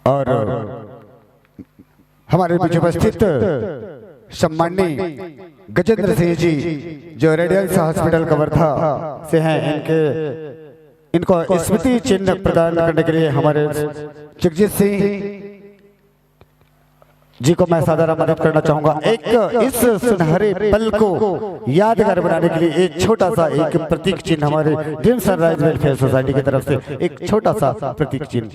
और हमारे बीच उपस्थित सम्माननीय गजेंद्र सिंह जी जो रेडियंस हॉस्पिटल कवर्धा से हैं, इनको स्मृति चिन्ह प्रदान करने के लिए हमारे जगजीत सिंह जी को मैं साधारण मदद करना चाहूंगा। एक इस सुनहरे पल को यादगार बनाने के लिए एक छोटा सा एक प्रतीक चिन्ह हमारे ड्रीम सनराइज वेलफेयर सोसाइटी की तरफ से एक छोटा सा प्रतीक चिन्ह।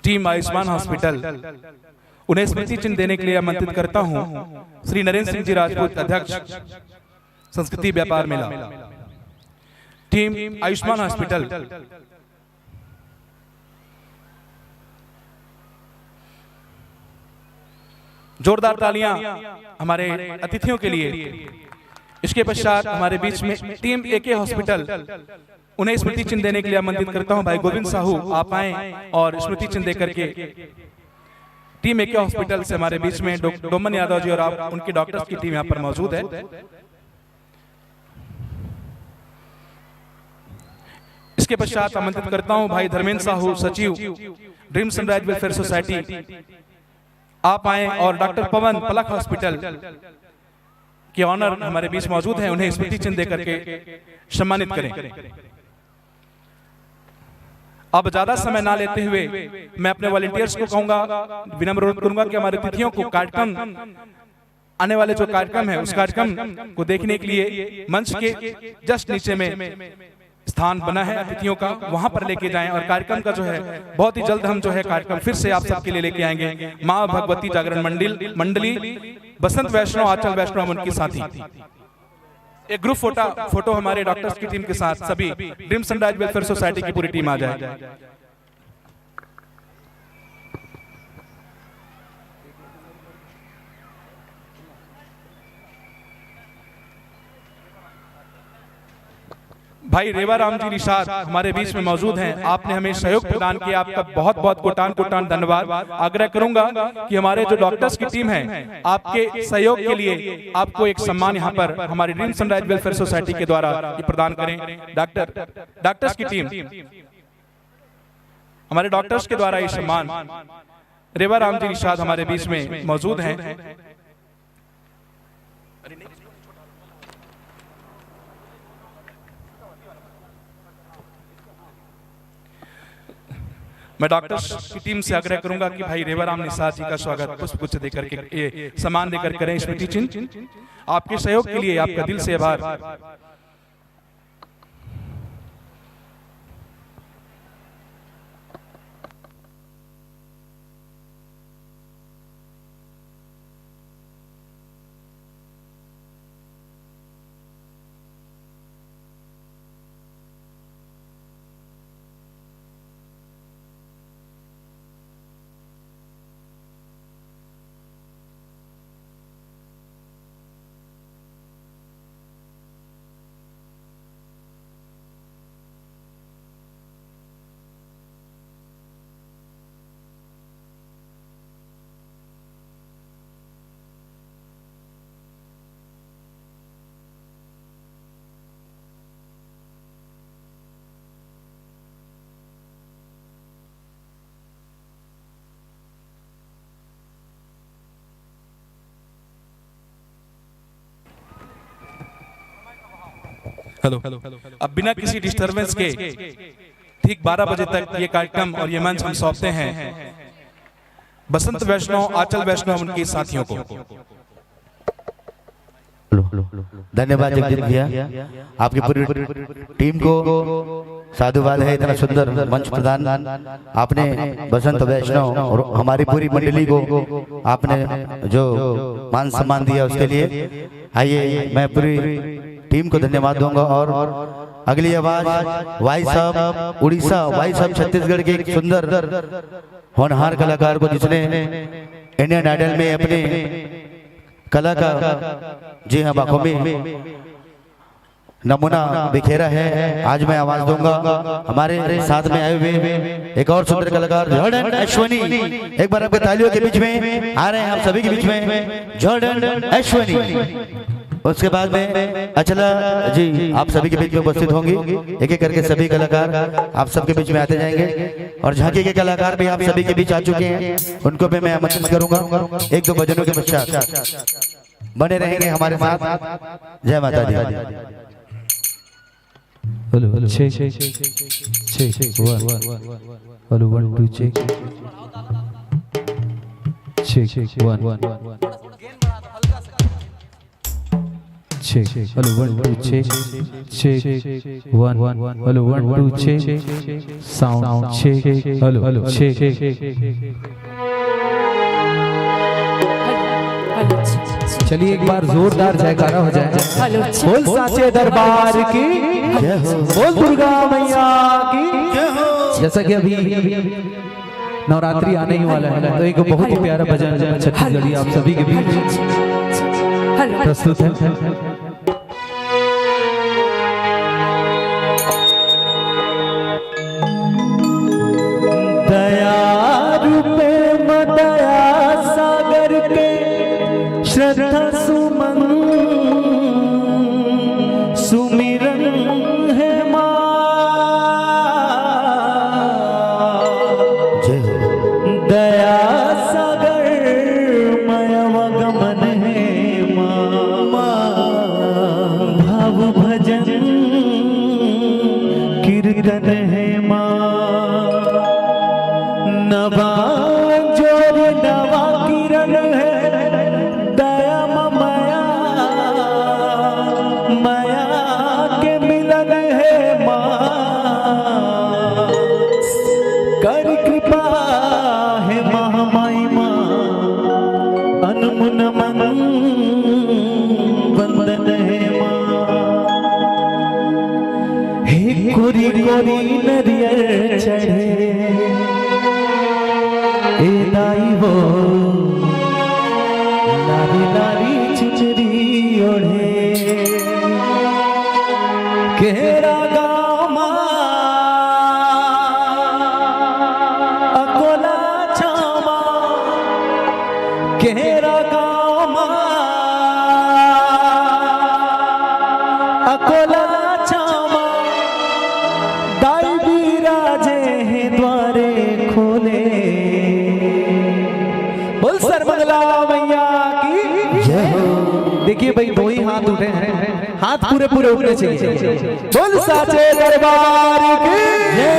टीम आयुष्मान हॉस्पिटल उन्हें स्मृति चिन्ह देने के लिए आमंत्रित करता हूं श्री नरेंद्र सिंह जी राजपूत, अध्यक्ष संस्कृति व्यापार मेला। टीम आयुष्मान हॉस्पिटल जोरदार तालियां हमारे अतिथियों के लिए। इसके पश्चात हमारे बीच में टीम एके हॉस्पिटल उन्हें स्मृति चिन्ह देने के लिए आमंत्रित करता हूं। भाई गोविंद साहू आप आए और स्मृति चिन्ह देकर के। टीम एके हॉस्पिटल से हमारे बीच में डोमन यादव जी और आप उनके डॉक्टर्स की टीम यहां पर मौजूद है। इसके पश्चात आमंत्रित करता हूं भाई धर्मेंद्र साहू, सचिव ड्रीम सनराइज वेलफेयर सोसाइटी, आप आए और डॉक्टर पवन पलक हॉस्पिटल के ऑनर हमारे बीच मौजूद हैं, उन्हें स्मृति चिन्ह देकर के सम्मानित करें। अब ज्यादा समय ना लेते हुए मैं अपने वॉलंटियर्स को कहूंगा, विनम्र अनुरोध करूंगा कि हमारे अतिथियों को कार्यक्रम आने वाले जो कार्यक्रम है उस कार्यक्रम को देखने के लिए मंच के जस्ट नीचे में स्थान बना है अतिथियों का, वहां पर लेके जाएं और कार्यक्रम का जो है बहुत ही जल्द हम जो है कार्यक्रम फिर से आप सबके लिए लेके आएंगे। मां भगवती जागरण मंडली, बसंत वैष्णव, आंचल वैष्णव उनकी साथी। एक ग्रुप फोटो हमारे डॉक्टर्स की टीम के साथ सभी ड्रीम सनराइज वेलफेयर सोसाइटी की पूरी टीम आ जाए। भाई रेवाराम जी निषाद हमारे बीच में मौजूद हैं, आपने हमें सहयोग प्रदान किया, आपका बहुत बहुत कोटान धन्यवाद। आग्रह करूंगा कि हमारे जो डॉक्टर्स की टीम है आपके सहयोग के लिए आपको एक सम्मान यहां पर हमारी ड्रीम सनराइज वेलफेयर सोसाइटी के द्वारा प्रदान करें। डॉक्टर्स की टीम, हमारे डॉक्टर्स के द्वारा ये सम्मान रेवाराम जी निषाद हमारे बीच में मौजूद हैं। मैं डॉक्टर्स की टीम से आग्रह करूंगा कि भाई रेवाराम निषाद जी का स्वागत पुष्पगुच्छ देकर के ये सम्मान देकर करें स्मृति चिन्ह। आपके सहयोग के लिए आपका दिल से आभार। हेलो। अब बिना किसी डिस्टरबेंस के ठीक 12 बजे तक ये कार्यक्रम और ये मंच हम सौंपते हैं बसंत वैष्णव, आंचल वैष्णव उनके साथियों को। धन्यवाद जगजीत भैया, आपकी पूरी टीम को साधुवाद है, इतना सुंदर मंच प्रदान आपने बसंत वैष्णव और हमारी पूरी मंडली को आपने जो मान सम्मान दिया उसके लिए। आइए मैं पूरी टीम को धन्यवाद दूंगा और अगली आवाज भाई साहब उड़ीसा, भाई साहब छत्तीसगढ़ के एक सुंदर होनहार कलाकार को जिसने इंडियन आइडल में अपने कला का जी हाँ बाखूबी नमूना बिखेरा है। आज मैं आवाज दूंगा हमारे साथ में आए हुए एक और सुंदर कलाकार जॉर्डन अश्वनी। एक बार आपके तालियों के बीच में आ रहे हैं, आप सभी के बीच में जॉर्डन अश्वनी। उसके बाद में अचला जी आप सभी के बीच में उपस्थित होंगी। एक एक करके सभी कलाकार आप सबके बीच में आते जाएंगे और झांकी के कलाकार भी आप सभी के बीच आ चुके हैं, उनको भी मैं आमंत्रित करूंगा। एक दो भजनों के पश्चात बने रहेंगे हमारे साथ। जय माता दी। हेलो छे hello 1 2 check check 1 check hello 1 2 check 1 hello 1 2 check sound check hello check. चलिए एक बार जोरदार जयकारा हो जाए। बोल साचे दरबार की, बोल दुर्गा मैया की। जैसा कि अभी नवरात्रि आने ही वाला है तो एक बहुत ही प्यारा भजन छत्तीसगढ़ी आप सभी के बीच प्रस्तुत है। श्रद्धा सुमन सुमिरन है माँ, दया सागर मयवगमन है माँ, भाव भजन कीर्तन है माँ, नवा जोर नवा किरण है, वंदन है माँ। हे कोरी कोरी नरियर चढ़े ए दाई वो लारी लारी चुचरी ओढ़े, केरा गाँव माँ अकोला छामा, केरा अकोला छामा, दाई बिराजे हैं द्वारे खोले। बोल सरमंगला मैया की जय हो। देखिए भाई दो ही हाथ उठे हैं, हाथ पूरे पूरे उठने चाहिए। बोल साचे दरबार की जय।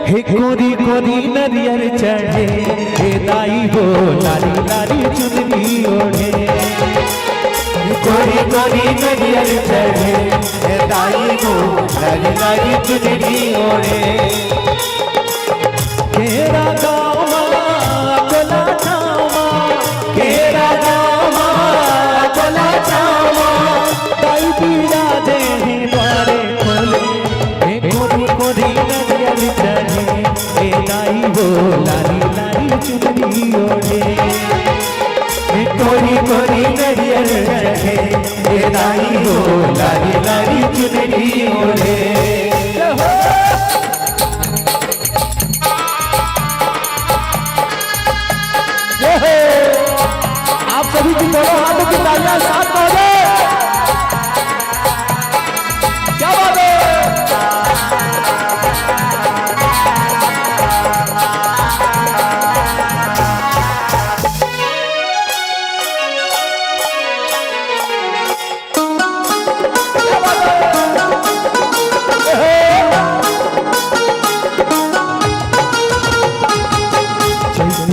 हे कोरी कोरी नरियर चढ़े हे दाई वो लारी लारी चुनरी ओढ़े, कोरी कोरी नरियर चढ़े हे दाई वो लारी लारी चुनरी ओढ़े, केरा गाँव अकोला छामा, केरा गाँव अकोला छामा, दाई बिराजे हैं द्वारे खोले। हे कोरी कोरी नरियर चढ़े हे दाई वो लारी लारी चुनरी ओढ़े, कोरी कोरी नरियर चढ़े हे दाई वो लारी लारी चुनरी ओढ़े। आप सभी की दोनों हाथों की तालियां साथ हो जाए। क्या बात है।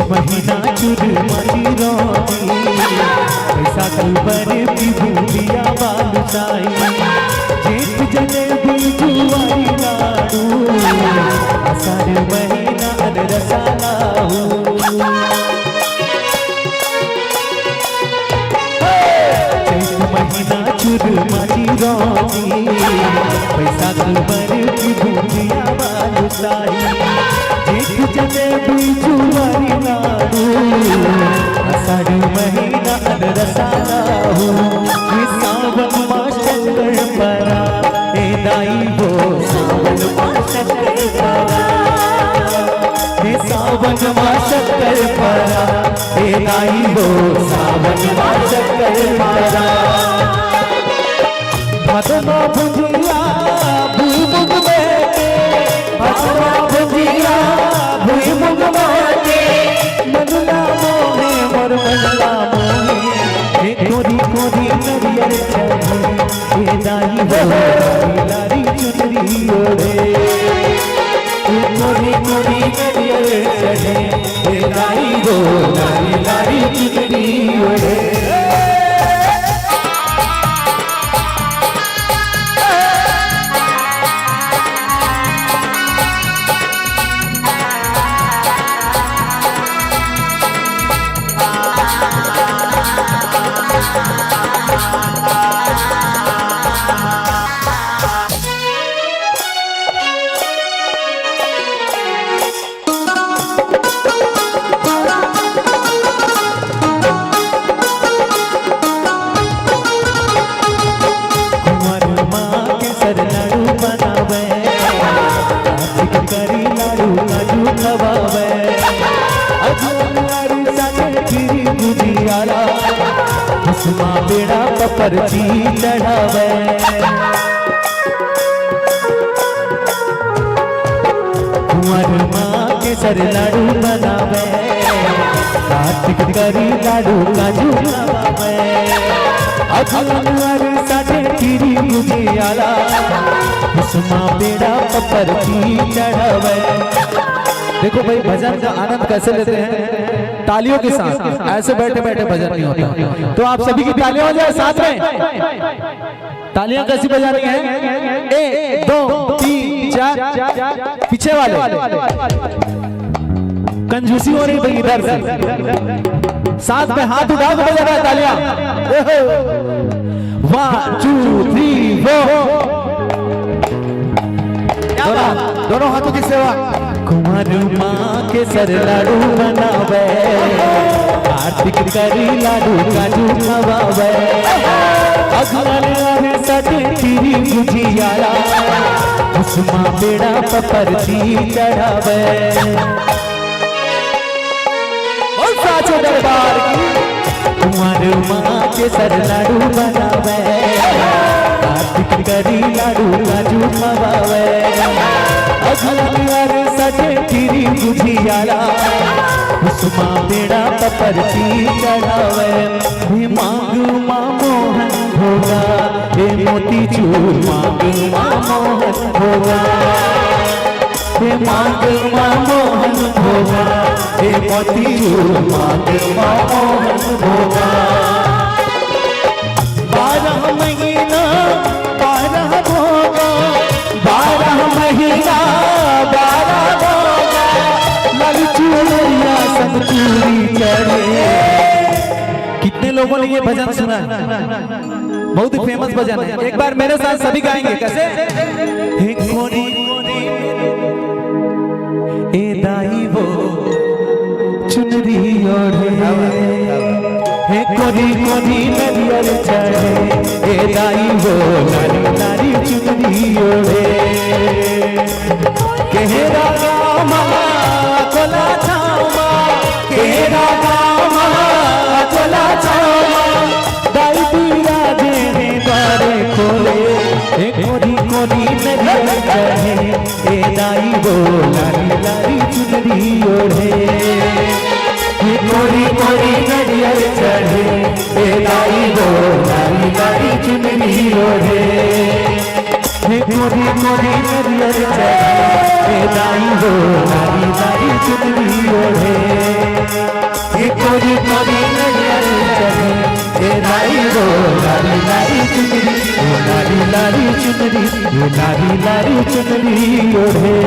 महीना चुरमती रोटी पैसा कलबर की भूलिया बालुसाई, जेठ जलेबी जुआई लाडू, आषाढ़ महीना अनरसा लाऊ। चैत महीना चुरमती रोटी पैसा कलबर की भूलिया बालुसाई, जेठ जलेबी जुआई लाडू, आषाढ़ महीना अनरसा लाऊ। सावन माँ शंकर परा हे दाई वो सावन माँ शंकर परा, हे सावन माँ शंकर परा हे दाई वो सावन माँ शंकर परा। लारी चुनरी ओढ़े कोरी कोरी नरियल चढ़े हे दाई वो लारी लारी चुनरी ओढ़े बेड़ा पपर जी चढ़ावे कुंवर माँ के सर लाडू बनावे कार्तिक करी लाडू काजू खवावे अखबार साथे खीरी गुजियाला उसमा बेड़ा पपर जी चढ़ावे। देखो भाई भजन का आनंद कैसे लेते हैं तालियों के साथ, ऐसे बैठे बैठे भजन नहीं होता। तो आप सभी की तालियां हो जाए साथ में। तालियां कैसी बजानी है? 1 2 3 4 पीछे वाले कंजूसी हो रही भाई इधर से साथ में हाथ उठा के बजा रहा है तालियां। 1 2 3 4 दोनों हाथों की सेवा। कुंवर माँ के सर लाडू बनावे कार्तिक करी लाडू काजू खवावे अगल आवे सटे खीरी गुजियाला उसमा बेड़ा पपर जी चढ़ावे। और साचे दरबार की कुंवर माँ के सर लाडू बनावे कार्तिक करी लाडू काजू खवावे अगल सटे खीरी गुजियाला उसमा बेड़ा पपर जी चढ़ावे। हे मांग माँ मोहन होगा हे मोती चूर मांग माँ मोहन होगा हे मांग माँ मोहन होगा हे मोती चूर मांग माँ मोहन होगा। 12 महीना 12 भोगा 12 महीना 12 भोगा लाली चूड़िया सब चूड़ी चढ़े। कितने लोगों ने ये भजन सुना है? बहुत ही फेमस भजन है। एक बार मेरे साथ सभी गाएंगे कैसे? हे कोरी ए दाई वो चुनरी ओढ़े हे कोरी कोरी नरियल चढ़े हे दाई वो लारी लारी चुनरी ओढ़े केहरा गामा कोला छामा केहरा गामा कोला छामा दाई पीरा दे द्वारे खोले हे कोरी कोरी नरियल चढ़े हे दाई वो लारी लारी चुनरी ओढ़े हे कोरी कोरी नरियल चढ़े हे दाई वो लारी लारी चुनरी ओढ़े हे कोरी कोरी नरियल चढ़े हे दाई वो लारी लारी चुनरी ओढ़े हे कोरी कोरी नरियल चढ़े हे दाई वो लारी लारी चुनरी वो लारी लारी चुनरी वो लारी लारी चुनरी ओढ़े।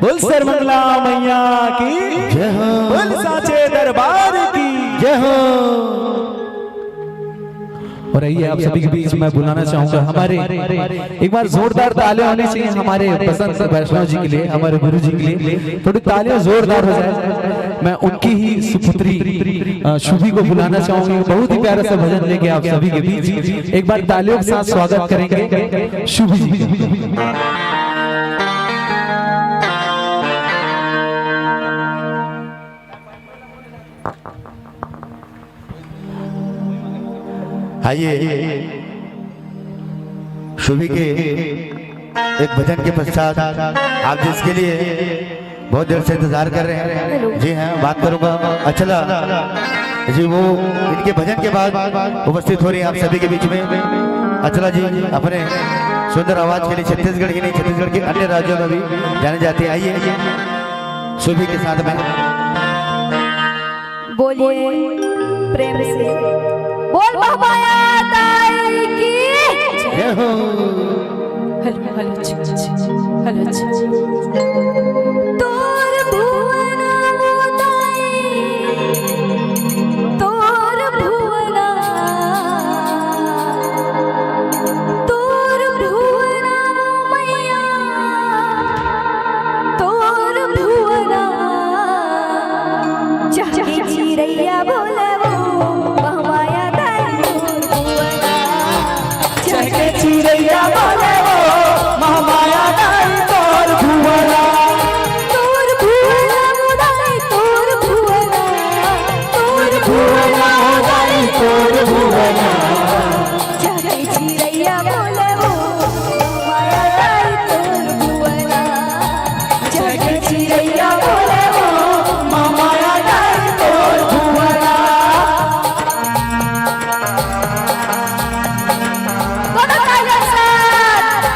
बोल सर्वमंगला मैया की जय हो बोल साचे दरबार की जय हो। और आइए आप सभी के बीच मैं बुलाना चाहूंगा हमारे एक बार जोरदार तालियां होनी चाहिए हमारे बसंत वैष्णव जी के लिए हमारे गुरु जी के लिए थोड़ी तालियां जोरदार हो जाए। मैं उनकी ही सुपुत्री शुभी को बुलाना चाहूंगी। बहुत ही प्यारा सा भजन लेके आप सभी के बीच एक बार तालियों के साथ स्वागत करेंगे शुभी जी। आइए शुभी के एक भजन के पश्चात आप जिसके लिए बहुत देर से इंतजार कर रहे हैं, जी हाँ बात करूंगा अचला जी, वो इनके भजन के बाद उपस्थित हो रही है आप सभी के बीच में। अचला जी अपने सुंदर आवाज के लिए छत्तीसगढ़ की नहीं छत्तीसगढ़ के अन्य राज्यों में भी जाने जाते हैं। आइए सुबह के साथ में बोलिए प्रेम से बोल महामाया ताई की जय हो। हेलो हेलो हेलो तोर भुवना मोदाई तोर भुवना मैया तोर भुवना चाहे चिड़ैया बोले वो महामाया ताई तोर भुवना चाहे चिड़ैया बोले वो महामाया ताई तोर भुवना तोर भुवना मोदाई तोर भुवना तोर भुवना मोदाई तोर भुवना चाहे चिड़ैया बोले वो महामाया ताई तोर भुवना चाहे चिड़ैया बोले वो महामाया ताई तोर भुवना कोनो काला साथ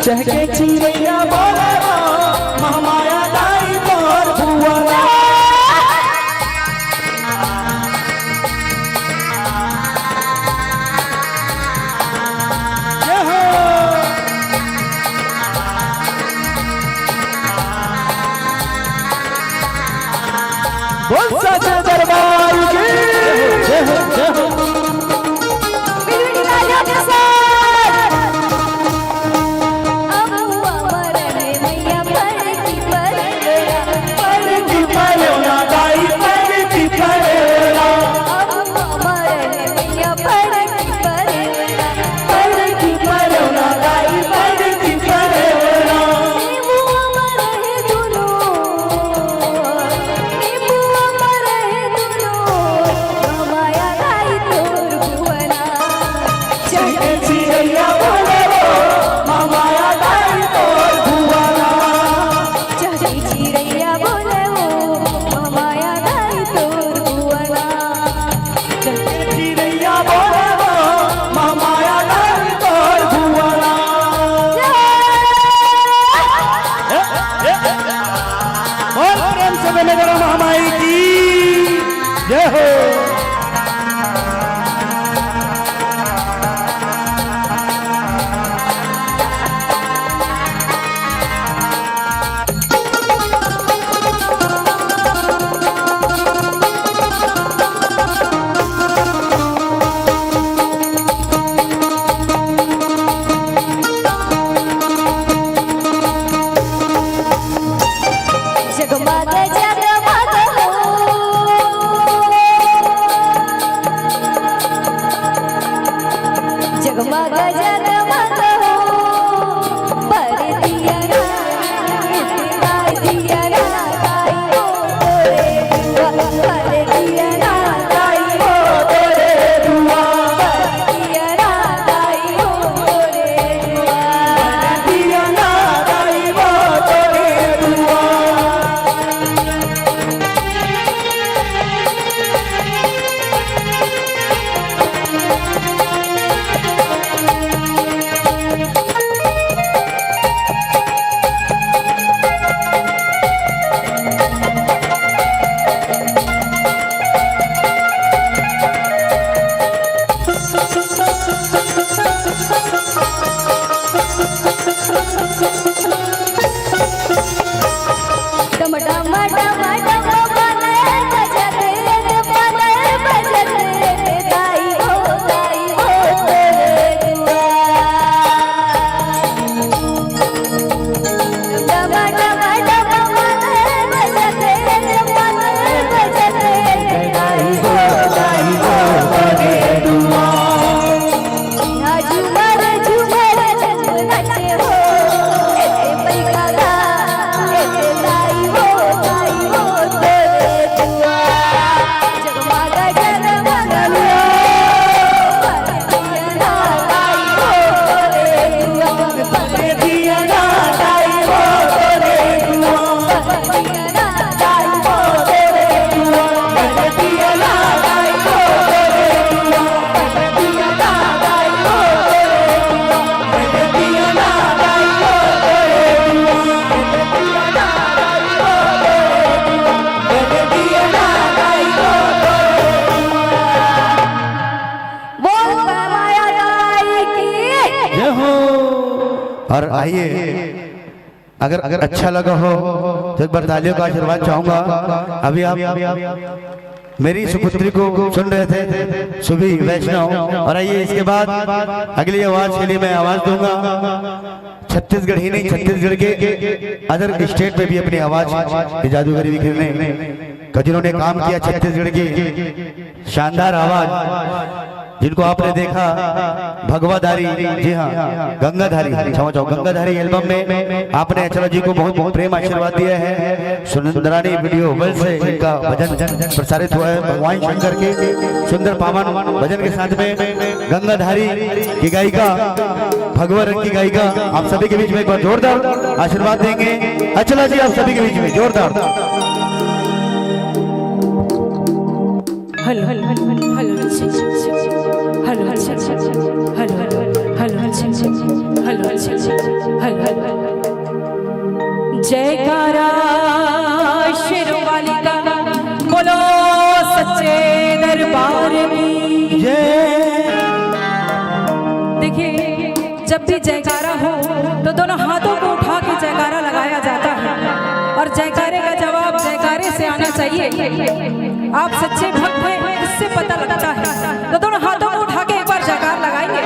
चहके चिड़ैया बोले वो महामाया ताई तोर भुवना। जय हो। बोल सच्चे दरबार की जय हो जय हो। महामाई की जय हो। जगमग जगमग हो पर दिया ताई हो तोरे दुआ पर दिया ताई हो तोरे दुआ पर दिया ताई हो तोरे दुआ दिया ताई हो तोरे दुआ और आइए, अगर अच्छा लगा हो तो एक बार तालियों का आशीर्वाद चाहूंगा। अभी आप मेरी सुपुत्री को सुन रहे थे, सुभी वैष्णव। और आइए इसके बाद अगली आवाज के लिए मैं आवाज दूंगा। छत्तीसगढ़ ही नहीं, छत्तीसगढ़ के अदर स्टेट में भी अपनी आवाज की जादूगरी बिखरने का जिन्होंने काम किया, छत्तीसगढ़ की शानदार आवाज जिनको आपने देखा भगवाधारी, जी हाँ गंगाधारी, क्षमा चाहो गंगाधारी एल्बम में आपने अचला जी को बहुत बहुत प्रेम आशीर्वाद दिया है। सुनंदरानी वीडियो वर्ल्ड से इनका भजन प्रसारित हुआ है भगवान शंकर के सुंदर पावन भजन के साथ में गंगाधारी की गायिका, भगवा रंग की गायिका आप सभी के बीच में एक बार जोरदार आशीर्वाद देंगे। अचला जी आप सभी के बीच में जोरदार। Hello hello hello hello hello hello hello hello जयकारा शेरों वाली का बोलो सच्चे दरबार की जय। देखिए, जब भी जयकारा हो तो दोनों हाथों को उठा के जयकारा लगाया जाता है और जयकारे का जवाब जयकारे से आना चाहिए। आप सच्चे भक्त हैं इससे पता लगता है। तो दोनों हाथों को उठा के एक बार जयकार लगाएंगे।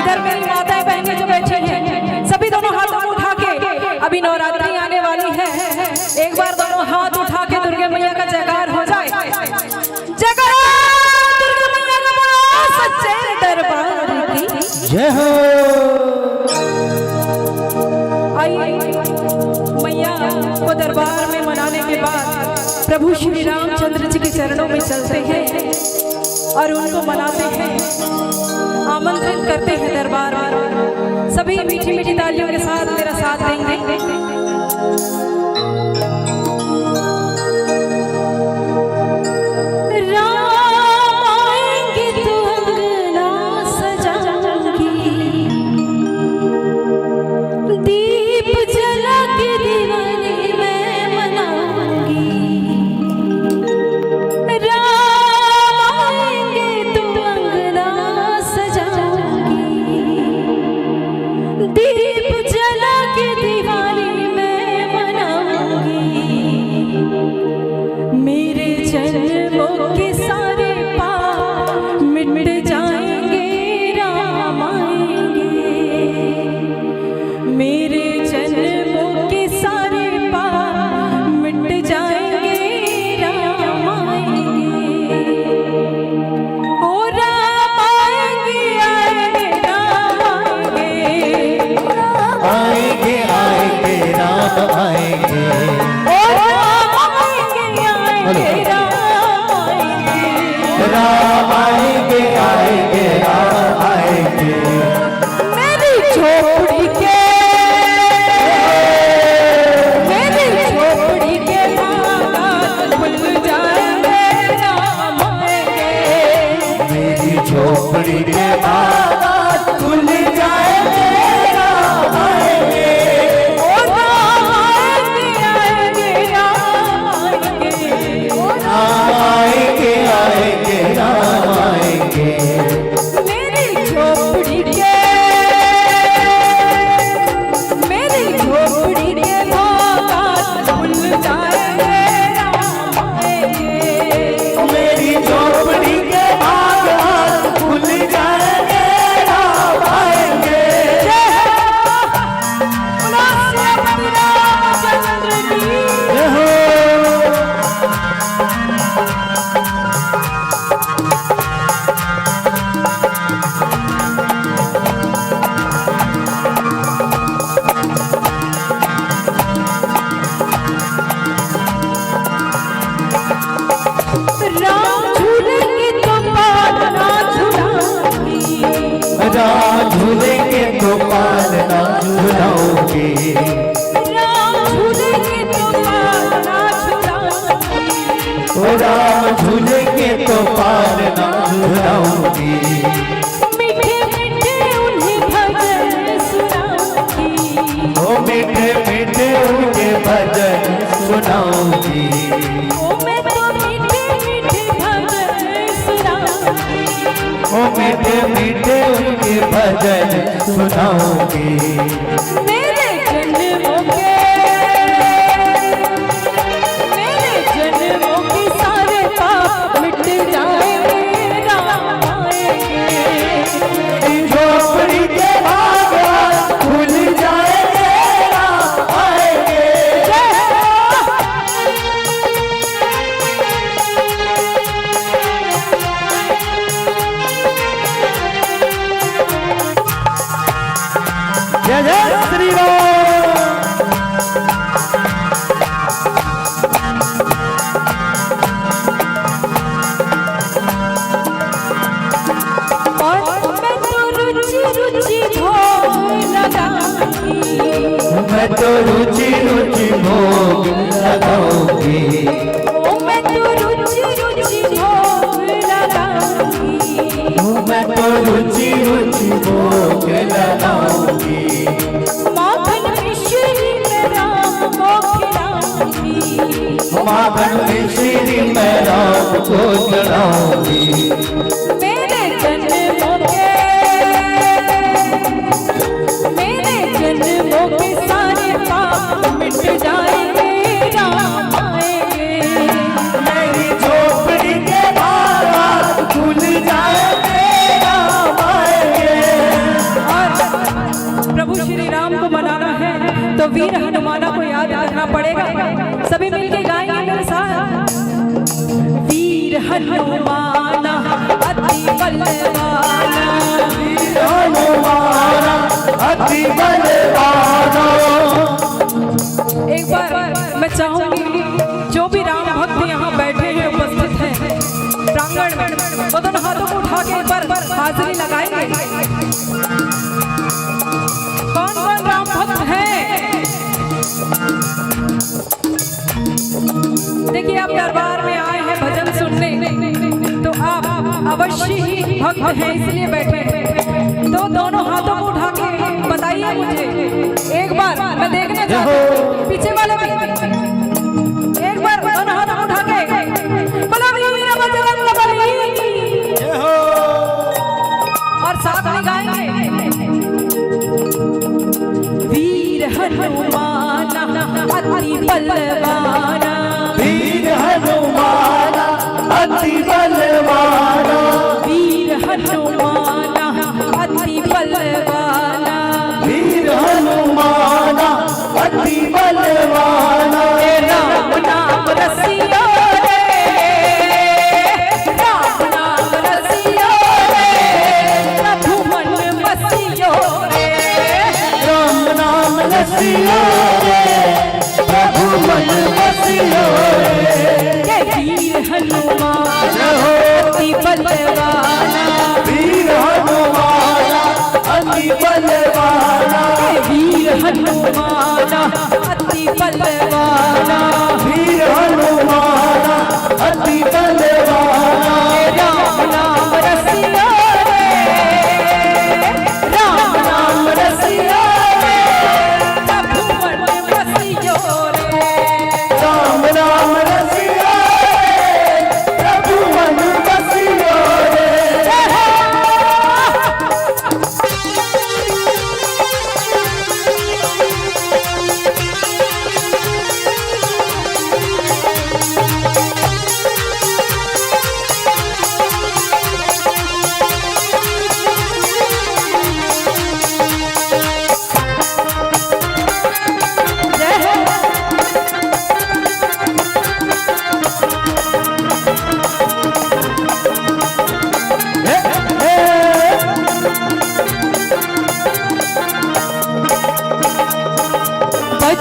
इधर मेरी माताएं बहनें जो बैठी हैं सभी दोनों हाथों को उठा के, अभी नवरात्रि आने वाली है, एक बार दोनों हाथ उठा के दुर्गा मैया का जयकार हो जाए। जयकार दुर्गा मैया का बोलो सच्चे दरबार की जय हो। आइए मैया को दरबार में मनाने के बाद प्रभु श्री रामचंद्र जी के चरणों में चलते हैं और उनको मनाते हैं, आमंत्रित करते हैं दरबार में। सभी मीठी मीठी तालियों के साथ मेरा साथ देंगे। राम झूलेंगे तो पार ना झूलाऊंगी। मीठे मीठे उन्हें भजन सुनाऊंगी। ओ मीठे मीठे उनके भजन सुनाऊंगी। ओ मैं तो मीठे मीठे भजन सुनाऊंगी। ओ मीठे मीठे उनके भजन सुनाऊंगी। मेरे जन्मों के सारे पाप मिट जाएंगे, राम आएंगे। झोपड़ी के भाग खुल जाएंगे, राम आएंगे। जय जय श्री राम। और मैं तो रुचि रुचि भोग लगाऊंगी, मैं तो रुचि रुचि भोग लगाऊंगी। ओ मैं तो रुचि रुचि भोग लगाऊंगी। मैं तो रुचि रुचि भोग लगाऊंगी। माखन मिश्री में राम को खिलाऊंगी, माखन मिश्री मैं राम को चढ़ाऊंगी। मेरे जन्मों के सारे पाप मिट जाएंगे, राम आएंगे। मेरी झोपड़ी के बाहर खुल जाएंगे, राम आएंगे। और प्रभु श्री राम को मनाना है तो वीर हनुमाना को याद करना पड़ेगा। सभी मिलके गाएंगे मेरे साथ। वीर हनुमाना अति बलवाना, वीर हनुमाना अति बलवाना। एक बार मैं चाहूंगी जो भी राम भक्त यहाँ बैठे हैं, उपस्थित हैं प्रांगण में, वो दोनों हाथों को उठा के एक बार हाजिरी लगाएंगे। कौन कौन राम भक्त हैं? देखिए आप दरबार में आए हैं भजन सुनने, तो आप अवश्य ही भक्त हैं इसलिए बैठे हैं। तो दोनों हाथों को उठा के बताइए मुझे, एक बार मैं देखना चाहती हूँ पीछे वाले भी एक बार दोनों हाथों को उठा के बोला वीर बजरंग बली, और साथ में गाएंगे वीर हनुमाना अति बलवाना, वीर हनुमाना अति बलवाना। वीर हनुमाना अति बलवाना, वीर हनुमाना अति बलवाना। राम नाम रसिया रे, राम नाम रसिया रे, प्रभु मन बसियो रे। राम नाम रसियो रे, प्रभु मन बसियो रे। वीर हनुमान अति बलवाना, वीर हनुमाना अति बलवाना। वीर हनुमाना अति बलवाना, वीर हनुमाना अति बलवाना। राम नाम रसिया रे, राम नाम रसिया रे, प्रभु मन बसियो रे। राम नाम रसिया रे, प्रभु मन बसियो रे।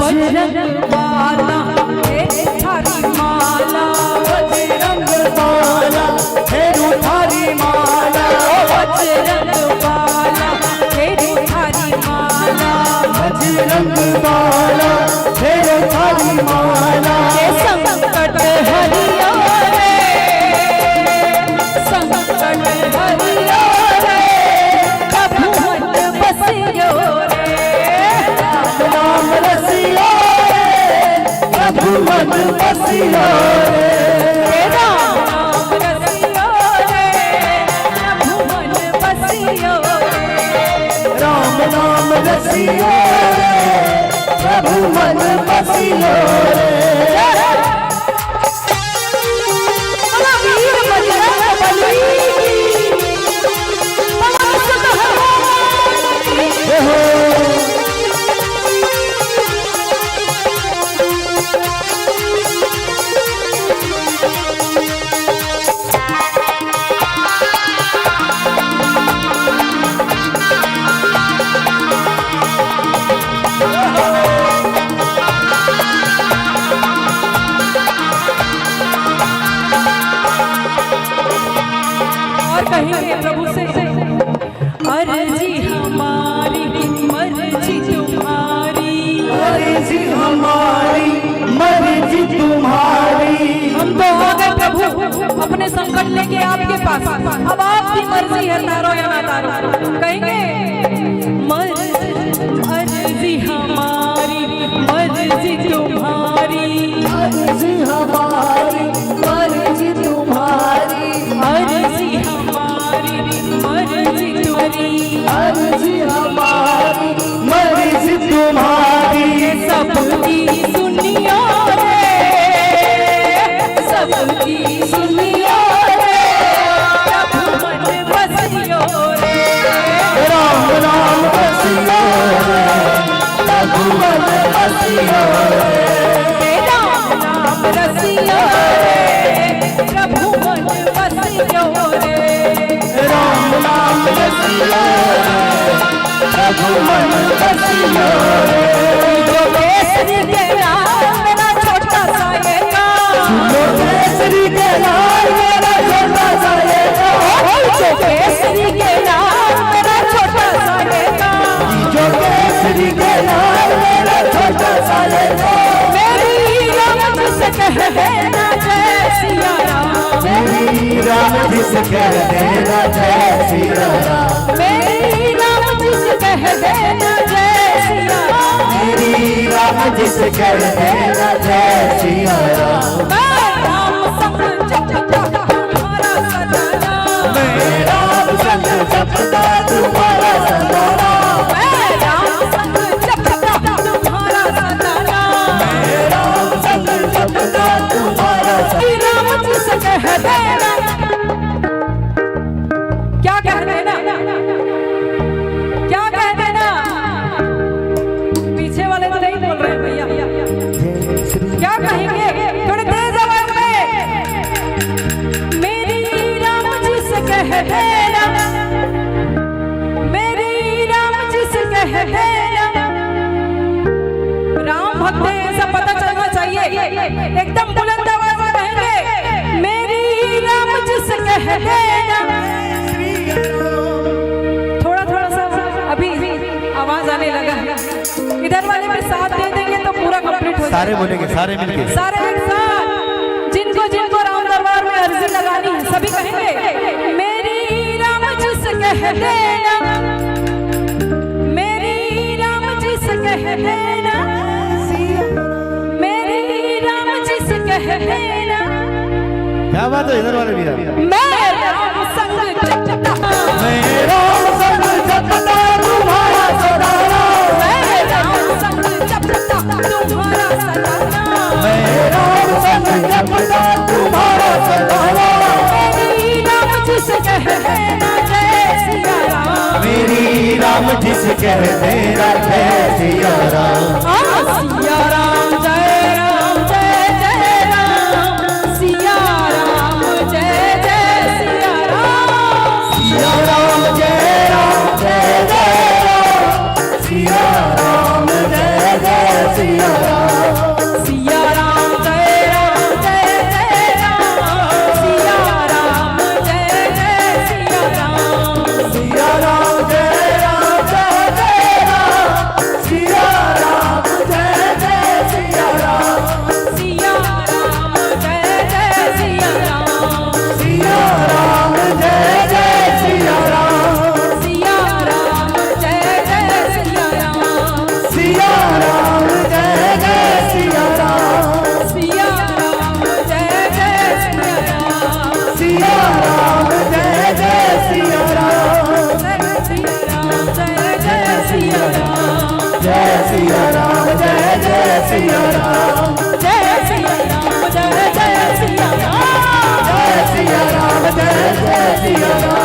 बजरंग बाला तेरी थारी माला, बजरंग बाला फेरू थारी माला। बजरंग बाला तेरी थारी माला, बजरंग बाला फेरू थारी माला। ये संकट हरिया रे, संकट हरिया रे, प्रभु मन बसियो रे। राम रसिया रे, प्रभु मन बसियो रे। राम नाम रसियो रे, प्रभु मन कहेंगे प्रभु से, अर्जी हमारी मर्जी तुम्हारी, अर्जी हमारी मर्जी तुम्हारी। हम तो आ गए प्रभु अपने संकट लेके आपके पास, अब आपकी मर्जी है तारो या ना तारो। कहेंगे अर्जी हमारी मर्जी तुम्हारी, अर्जी हमारी मर्जी तुम्हारी, अर्जी हमारी मर्जी तुम्हारी, अर्जी हमारी मर्जी तुम्हारी। सबकी सुनियो रे, सबकी सुनियो रे, प्रभु मन बसियो रे, राम राम बसियो रे, प्रभु मन बसियो रे, राम नाम रसियो रे, प्रभु मन बसियो रे, राम नाम बसियो रे, प्रभु मन बसियो रे। जो केसरी के लाल मेरा छोटा सा ये गाँव, जो केसरी के लाल मेरा छोटा सा ये गाँव, जो केसरी के लाल मेरा छोटा सा ये गाँव, जो केसरी के लाल मेरा छोटा सा ये गाँव। मेरी राम से कह देना जय सिया राम, मेरी राम जिसे कह देना जय सिया राम, मेरी राम से कह देना जय सिया राम, मेरी राम जिसे कह देना जय सिया राम। मैं राम संग जपता तुम्हारा सदा नाम, मैं राम संग जपता तुम्हारा सदा नाम, मैं राम संग जपता तुम्हारा सदा नाम, मैं राम संग जपता तुम्हारा सदा। राम जिसे कह देना, क्या कह देना, क्या कह देना, पीछे वाले तो नहीं बोल रहे भैया, क्या कहेंगे थोड़े तेज आवाज में, मेरी राम जिसे कह देना, मेरी राम जिसे कह देना। राम भक्त है ऐसा पता चलना चाहिए, एकदम बुलंद आवाज में कहेंगे मेरी राम जिसे कह देना। थोड़ा थोड़ा सा अभी आवाज आने लगा है, इधर वाले में साथ दे देंगे तो पूरा कंप्लीट हो सारे जाएगा। बोलेंगे, सारे मिलके। सारे एक साथ, जिनको जिनको राम दरबार में अर्जी लगानी है सभी कहेंगे मेरी राम जिसे कह देना, मेरी राम जिसे कह देना, मेरी राम जिसे कह देना। क्या बात है, इधर वाले भी हैं। मैं राम संग जपता, मैं राम संग जपता तुम्हारा सदा नाम, मैं राम संग जपता तुम्हारा सदा नाम, मैं राम संग जपता तुम्हारा सदा नाम। मेरी राम जिसे कह देना जय सिया राम, मेरी राम जिसे कह देना जय सिया राम। सिया राम जय राम जय जय राम, सिया राम जय जय सिया राम, सिया राम जय राम जय जय राम, सिया राम जय जय सिया राम। सिया राम जय जय राम, सिया राम जय जय सिया राम, सिया राम जय जय राम, सिया राम जय जय सिया राम। सिया राम जय जय सिया राम, सिया राम जय जय सिया राम, सिया राम जय जय सिया राम, सिया राम जय जय सिया राम, सिया राम जय जय सिया राम, सिया राम जय जय सिया राम, जय सिया राम जय जय सिया राम, जय सिया राम जय जय सिया राम, जय सिया राम जय जय सिया राम, जय सिया राम जय जय सिया राम,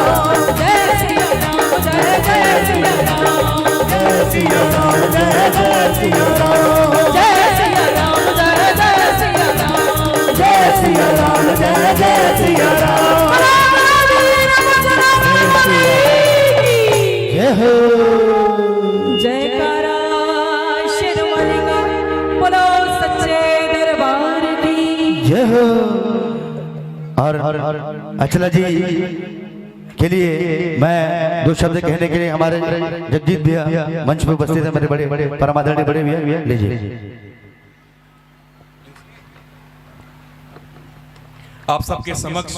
जय सिया राम जय जय सिया राम, जय सिया राम जय जय सिया राम, जय सिया राम जय जय सिया राम, जय सिया राम जय जय सिया राम। जय हो जयकारा शेरवाली का बोलो सच्चे दरबार की। जय हो। और अचला जी के लिए मैं दो शब्द कहने के लिए हमारे जगजीत भैया मंच पे उपस्थित है, मेरे बड़े बड़े परमादरणीय बड़े भैया, लीजिए। आप सबके समक्ष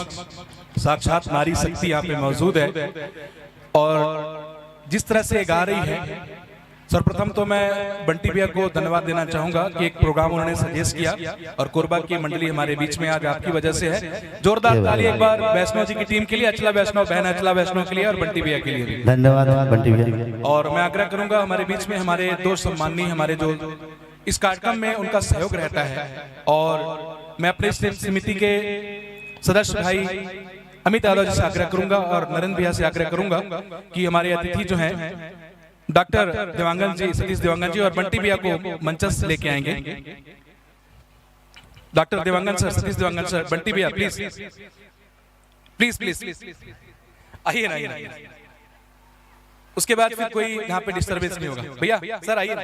साक्षात नारी शक्ति यहाँ पे मौजूद है और जिस तरह से गा रही है, सर्वप्रथम तो मैं बंटी भैया को धन्यवाद देना चाहूंगा कि एक प्रोग्राम उन्होंने सजेस्ट किया और कोरबा की मंडली हमारे बीच में आज आपकी वजह से है। जोरदार ताली एक बार वैष्णव जी की टीम के लिए, अचला वैष्णव बहन अचला वैष्णव के लिए और बंटी भैया के लिए धन्यवाद बंटी भैया। और मैं आग्रह करूंगा हमारे बीच में हमारे दो सम्माननीय हमारे जो इस कार्यक्रम में उनका सहयोग रहता है और मैं अपने समिति के सदस्य भाई अमित यादव जी से आग्रह करूंगा और नरेंद्र भैया से आग्रह करूंगा कि हमारे अतिथि जो हैं डॉक्टर देवांगन जी, सतीश देवांगन जी और बंटी भैया को मंचस्थ लेके आएंगे। Doctor Dewangan sir, Satish Dewangan sir, Bunty भैया प्लीज प्लीज प्लीज आइए ना। उसके बाद फिर कोई यहाँ पे डिस्टर्बेंस नहीं होगा। भैया सर आइए।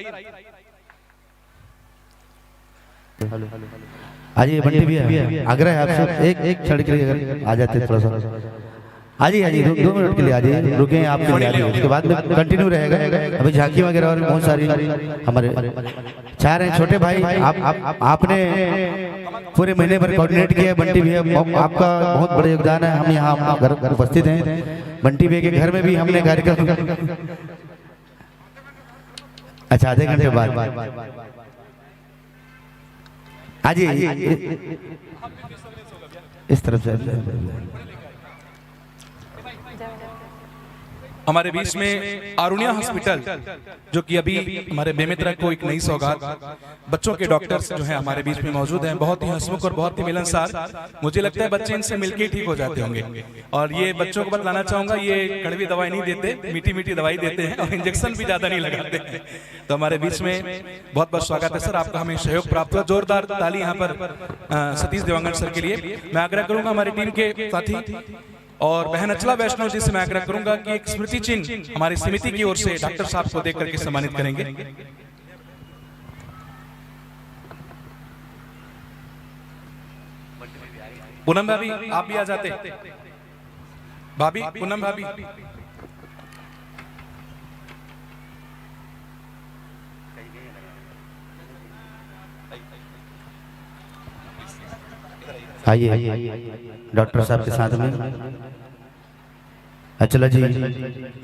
आइए बंटी भैया, आग्रह है आपसे एक क्षण के लिए अगर आ जाते थोड़ा सा। आइए 2 मिनट के लिए आ जाइए, रुके आपके लिए, उसके बाद में कंटिन्यू रहेगा। अभी झांकी वगैरह और बहुत सारी हमारे चाह रहे हैं छोटे भाई। आपने पूरे महीने भर कोऑर्डिनेट किया बंटी भैया, आपका बहुत बड़ा योगदान है। हम यहाँ घर उपस्थित हैं, बंटी भैया के घर में भी हमने कार्यक्रम। अच्छा आधे घंटे बाद आइए इस तरफ से। हमारे बीच में आरुणिया हॉस्पिटल जो कि अभी हमारे बेमेतरा को एक नई सौगात, बच्चों के डॉक्टर्स जो हैं हमारे बीच में मौजूद हैं, बहुत ही हंसमुख और बहुत ही मिलनसार। मुझे लगता है बच्चे इनसे मिलके ठीक हो जाते होंगे। और ये बच्चों को बतलाना चाहूंगा, ये कड़वी दवाई नहीं देते, मीठी मीठी दवाई देते हैं और इंजेक्शन भी ज्यादा नहीं लगाते हैं। तो हमारे बीच में बहुत बहुत स्वागत है सर, आपका हमें सहयोग प्राप्त हुआ। जोरदार ताली यहाँ पर सतीश देवांगन सर के लिए। मैं आग्रह करूंगा हमारी टीम के साथी और बहन अचला वैष्णव जी से मैं आग्रह करूंगा कि एक स्मृति चिन्ह हमारी समिति की ओर से डॉक्टर साहब को देख करके सम्मानित करेंगे। पूनम भाभी आप भी आ जाते, भाभी पूनम भाभी। आइए डॉक्टर साहब के साथ में, अचला जी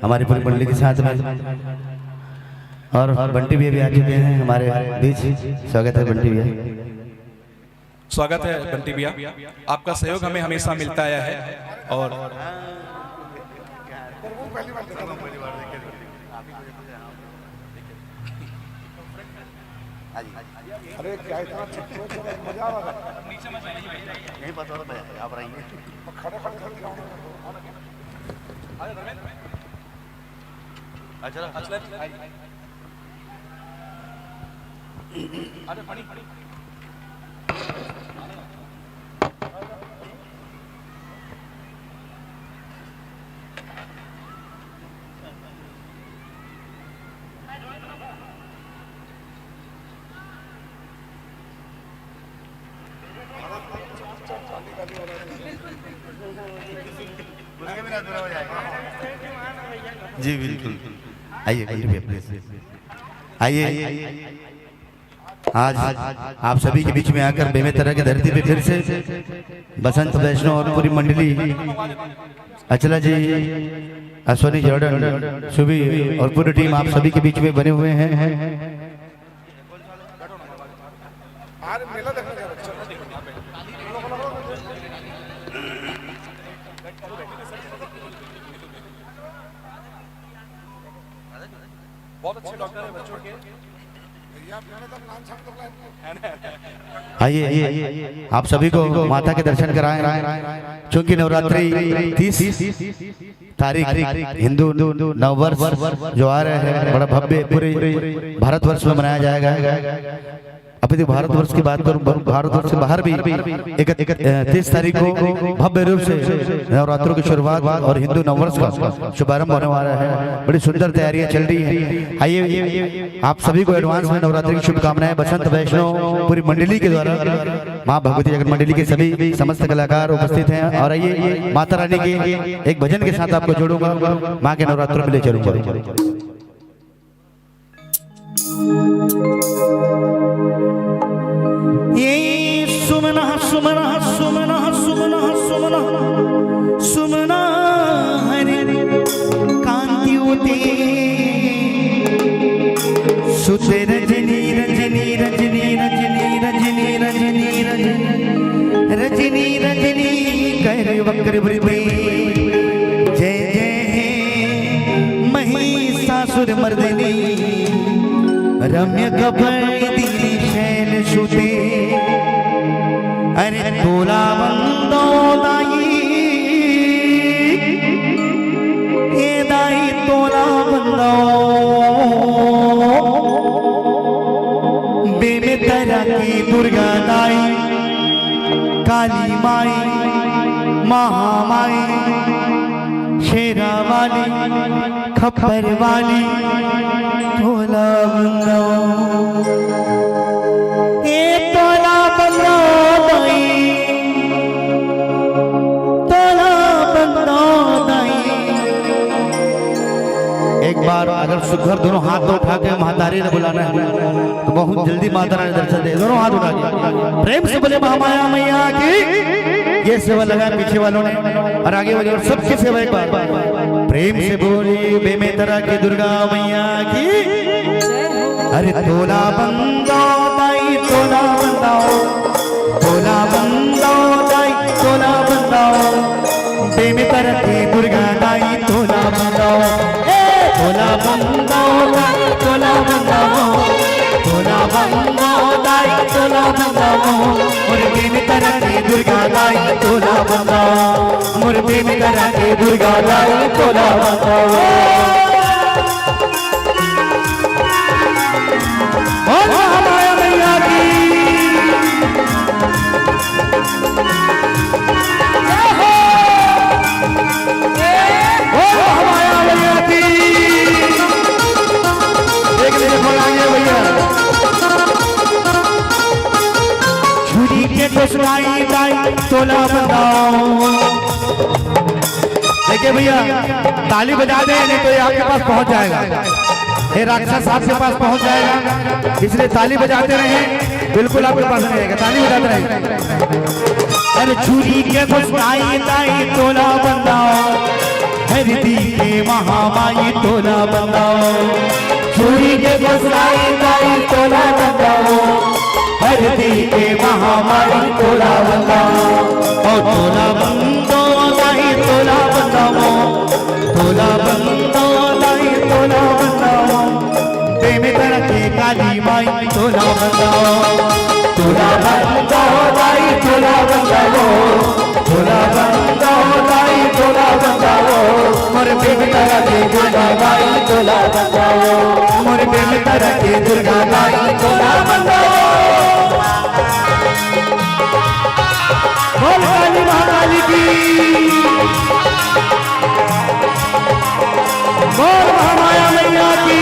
हमारी पूरी मंडली के साथ में, और बंटी भैया भी आ चुके हैं हमारे बीच। स्वागत है बंटी भैया। स्वागत है बंटी भैया, आपका सहयोग हमें हमेशा मिलता आया है। और अरे क्या इतना मजा आ रहा है। नहीं पता होता आप रहेंगे खड़े जी बिल्कुल। आइए आइए, आज आप सभी के बीच में आकर बेमेतरा की धरती पे फिर से बसंत वैष्णव और पूरी मंडली, अचला जी, अश्वनी जॉर्डन, सुबी और पूरी टीम आप सभी के बीच में बने हुए हैं। बहुत अच्छे डॉक्टर हैं बच्चों के। आइए आप सभी को माता के दर्शन कराएं, क्योंकि नवरात्रि 30 तारीख हिंदू नववर्ष जो आ रहे हैं, बड़ा भव्य पूरे भारतवर्ष में मनाया जाएगा। अभी भारतवर्ष की बात करूं, भारतवर्ष से बाहर भी 31 तारीख को भव्य रूप से नवरात्रों की शुरुआत और हिंदू नववर्ष का शुभारंभ होने वाला है। बड़ी सुंदर तैयारियां चल रही हैं। आइए आप सभी को एडवांस में नवरात्रि की शुभकामनाएं। बसंत वैष्णव पूरी मंडली के द्वारा, माँ भगवती जगत मंडली के सभी समस्त कलाकार उपस्थित हैं। और आइए माता रानी के एक भजन के साथ आपको जोड़ूंगा, माँ के नवरात्रों में ले चलूंगा। ये सुमना सुमना सुमना सुमना सुमना सुमना हरे कांति होते सुते रजनी रजनी रजनी रजनी रजनी रजनी रजनी रजनी कर वक्र वृद्धि जय जय महिषासुर मर्दिनी रम्य कपड़ी शैल सुते अरे तोला बंदो दाई ये दाई तोला बंदो बेमे तरह की दुर्गा दाई काली माई महामाई शेरा वाली खप्पर वाली तोला बंदो एक बार अगर सुघर दोनों हाथ तो उठा के महातारी ने बुलाना है तो बहुत जल्दी माता रानी दर्शन दे। दोनों हाथ उठा के प्रेम से बोले महामाया मैया की। ये सेवा लगा पीछे वालों ने और आगे वाले और सबकी सेवा एक बार प्रेम से बोले बेमेतरा की दुर्गा मैया की। अरे तोला बंदो दाई तोला बंदाओ, तोला बंदो दाई तोला बंदाओ, बेमेतरा की दुर्गा दाई तोला बंदाओ, तोला बंदाओ दाई तोला बंदाओ, तोला बंदाओ दाई तोला बंदाओ, मुर्दे में तरह की दुर्गा दाई तोला बंदाओ, मुर्दे में तरह की दुर्गा दाई तोला बंदाओ। महामाया मैया की छुरी के दुश्मनी दाई तोला बंदाओ। देखिए भैया ताली बजा दे नहीं तो ये आपके पास पहुंच जाएगा, ये राक्षस आपके पास पहुंच जाएगा, इसलिए ताली बजाते रहे, बिल्कुल आपके पास नहीं आएगा, ताली बजाते रहे। अरे छुरी के दुश्मनी दाई तोला बंदाओ, हरदी के महामाई तोला बंदाओ, छुरी के दुश्मनी दाई तोला बंदाओ, हरदी के महामाई तोला बंदाओ, और तोला बंदो दाई तोला बंदाओ, तोला बंदो दाई तोला बंदाओ, बेमेतरा की काली माई तोला बंदाओ, तोला बंदो दाई तोला बंदाओ, तोला बंदो दाई तोला बंदाओ, मोर बेमेतरा की दुर्गा दाई तोला बंदाओ, मोर बेमेतरा की दुर्गा दाई तोला बंदाओ। बोल काली महाकाली की, बोल महामाया मैया की।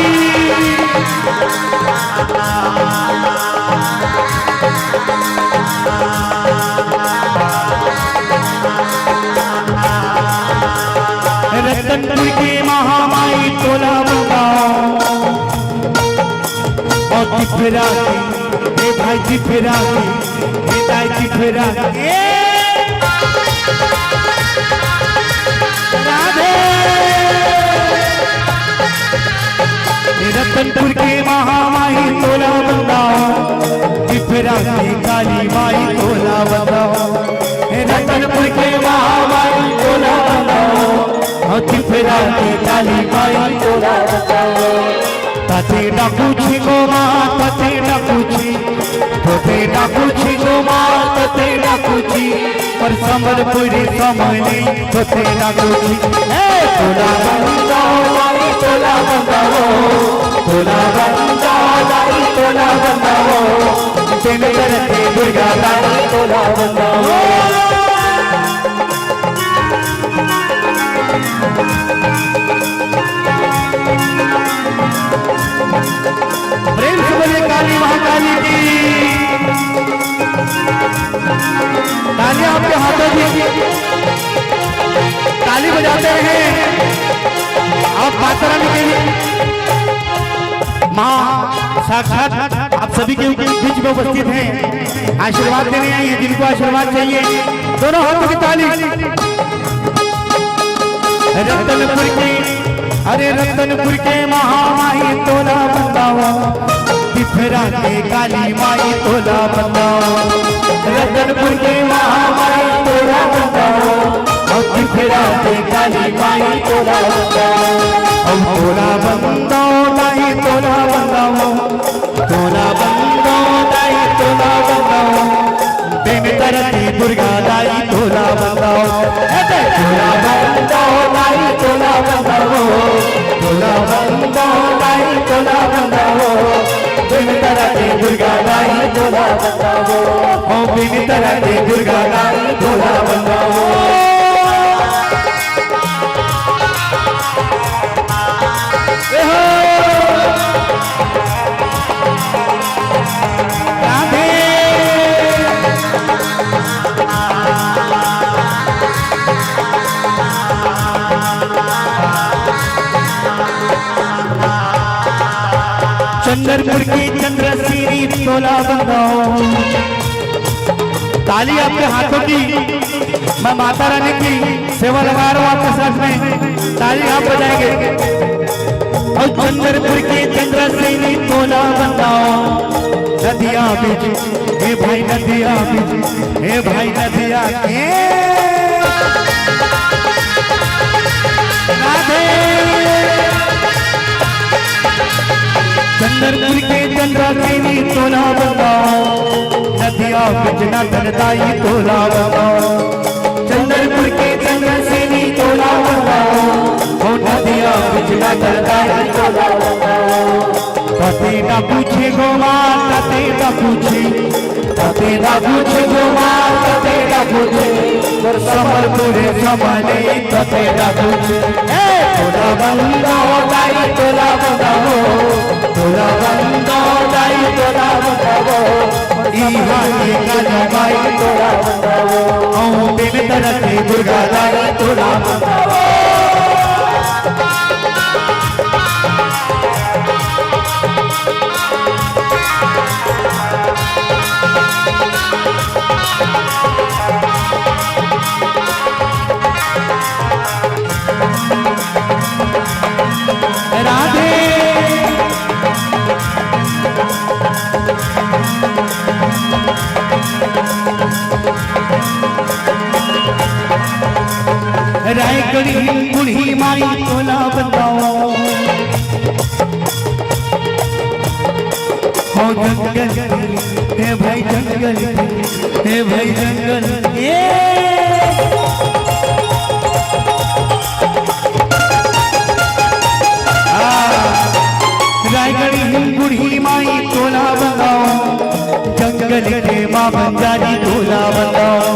रतनपुर की महामाई तोला बंदाओ, और तिफरा के भाई तिफरा के दाई तिफरा के राधे। रतनपुर के महामाई तोला बंदाओ, तिफरा की काली माई तोला बंदाओ, रतनपुर के महामाई तोला बंदाओ, और तिफरा की काली माई तोला बंदाओ। तते न पूछी गो माँ तते न पूछी, तते न पूछी गो माँ तते न पूछी, पर संबलपुरी समझी तते न पूछी। तोला बंदाओ तोला बंदाओ तोला बंदा दाई तोला बंदाओ दिन करते दुर्गा दाई तोला बंदाओ प्रेम से बोलिए काली महाकाली की तालियां आपके हाथों की ताली बजाते रहे आप माता रानी के लिए माँ साक्षात आप सभी के बीच में उपस्थित हैं आशीर्वाद देने आई है जिनको आशीर्वाद चाहिए दोनों हाथों की ताली रतनपुर के अरे रतनपुर के महामाई तोला बंदाओ तिथरा के काली माई तोला बंदाओ रतनपुर के महामाई तोला बंदाओ और तिथरा के काली माई तोला बंदाओ और तोला बंदाओ दाई तोला बंदाओ तोला बंदाओ दाई तोला बंदाओ दिन तरती दुर्गा दाई तोला बंदाओ तोला बंदाओ दाई तोला बंदाओ तोला बंदाओ दाई तोला बंदाओ दिन तरती दुर्गा दाई तोला बंदाओ ओ दिन तरती दुर्गा दाई तोला बंदाओ चंद्रपुर की चंद्रसीरी तोला बंदाओ ताली आपके हाथों की मैं माता रानी की सेवा लगा रहा हूँ आपके साथ में ताली आप बजाएंगे और चंद्रपुर की चंद्रसीरी तोला बंदाओ नदिया बीच हे भाई नदिया बीच हे भाई नदिया चंद्रपुर के चंद्रसेनी तोला बंदाओ नदिया बिजना धनदाई तोला बंदाओ चंद्रपुर के चंद्रसेनी तोला बंदाओ ओ नदिया बिजना धनदाई तोला बंदाओ तते ना पूछे गोमां तते ना पूछे तते ना पूछे गोमां तते ना पूछे समरपुर समाने तते ना पूछे तोला बंदाओ दाई तोला बंदाओ तोला बंदाओ दाई तोला बंदाओ इहा के काली माई तोला बंदाओ औ दिन तरती दुर्गा दाई तोला बंदाओ राधे रायगढ़ी बूढ़ी माई तोला बंदाओ हो जंगल हे भाई जंगल हे भाई जंगल रायगढ़ी बूढ़ी माई तोला बंदाओ जंगल के माँ बंजारी तोला बंदाओ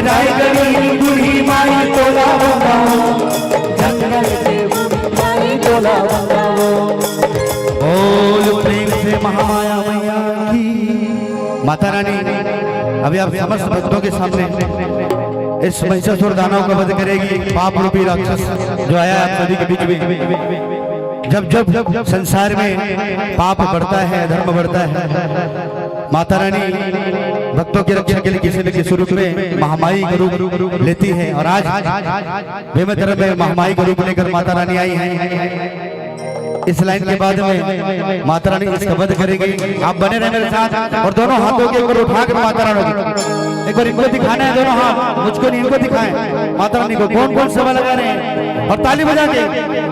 रायगढ़ी बूढ़ी माई तोला बंदाओ जंगल के बूढ़ी माई तोला बंदाओ बोल प्रेम से महामाया मैया की माता रानी अभी आप समस्त भक्तों के सामने इस महिषासुर दानव का वध करेगी पाप रूपी राक्षस जो आया आप सभी के बीच में जब जब संसार में पाप बढ़ता है धर्म बढ़ता है माता रानी भक्तों की रक्षा के लिए किसी न किसी रूप में महामाई का रूप लेती है और आज बेमतलब में महामाई का रूप लेकर माता रानी आई है इस लाइन के बाद में माता रानी इसका वध करेगी आप बने रहे मेरे साथ और दोनों हाथों के ऊपर उठा कर माता रानी एक बार इनको दिखाना है दोनों हाथ मुझको नहीं इनको दिखाएं माता रानी को कौन कौन सेवा लगा रहे हैं और ताली बजा के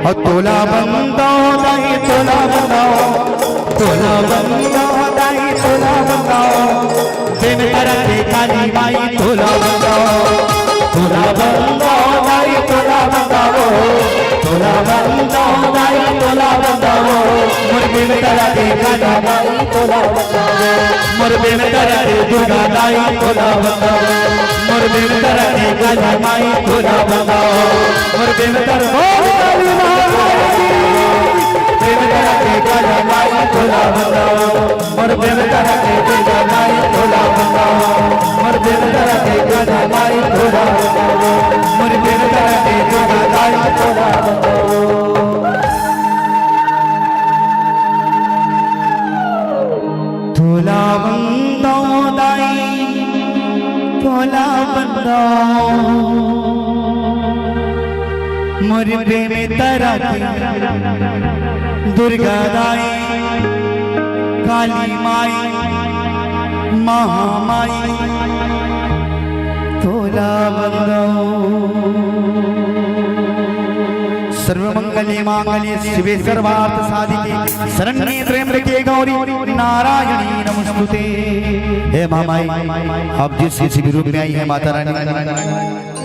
और तोला बंदाओ दाई तोला बंदाओ तोला बंदाओ दाई तोला बंदाओ दिन तरती काली माई तोला बंदाओ तोला बंदाओ दाई तोला बंदाओ तोला बंदाओ दाई बिन तरह दुर्गा दाई भोला बताओ मोर बिन तरह काली माई भोला बताओ मोर बिन तरह बिन तरह काली माई भोला बताओ मोर बिन तरह दुर्गा दाई भोला बताओ मोर बिन तरह काली माई भोला बताओ मोर बिन तरह दुर्गा दाई भोला बताओ भोला बंदो दाई भोला बंदो मोर प्रेम तारा दुर्गा दाई काली माई महामाई भोला बंदो सर्वमंगले मांगल्ये शिवे सर्वार्थ साधिके शरण्ये त्र्यंबके गौरी नारायणी नमोस्तुते। हे महामाई आप जिस किसी भी रूप में आई है माता रानी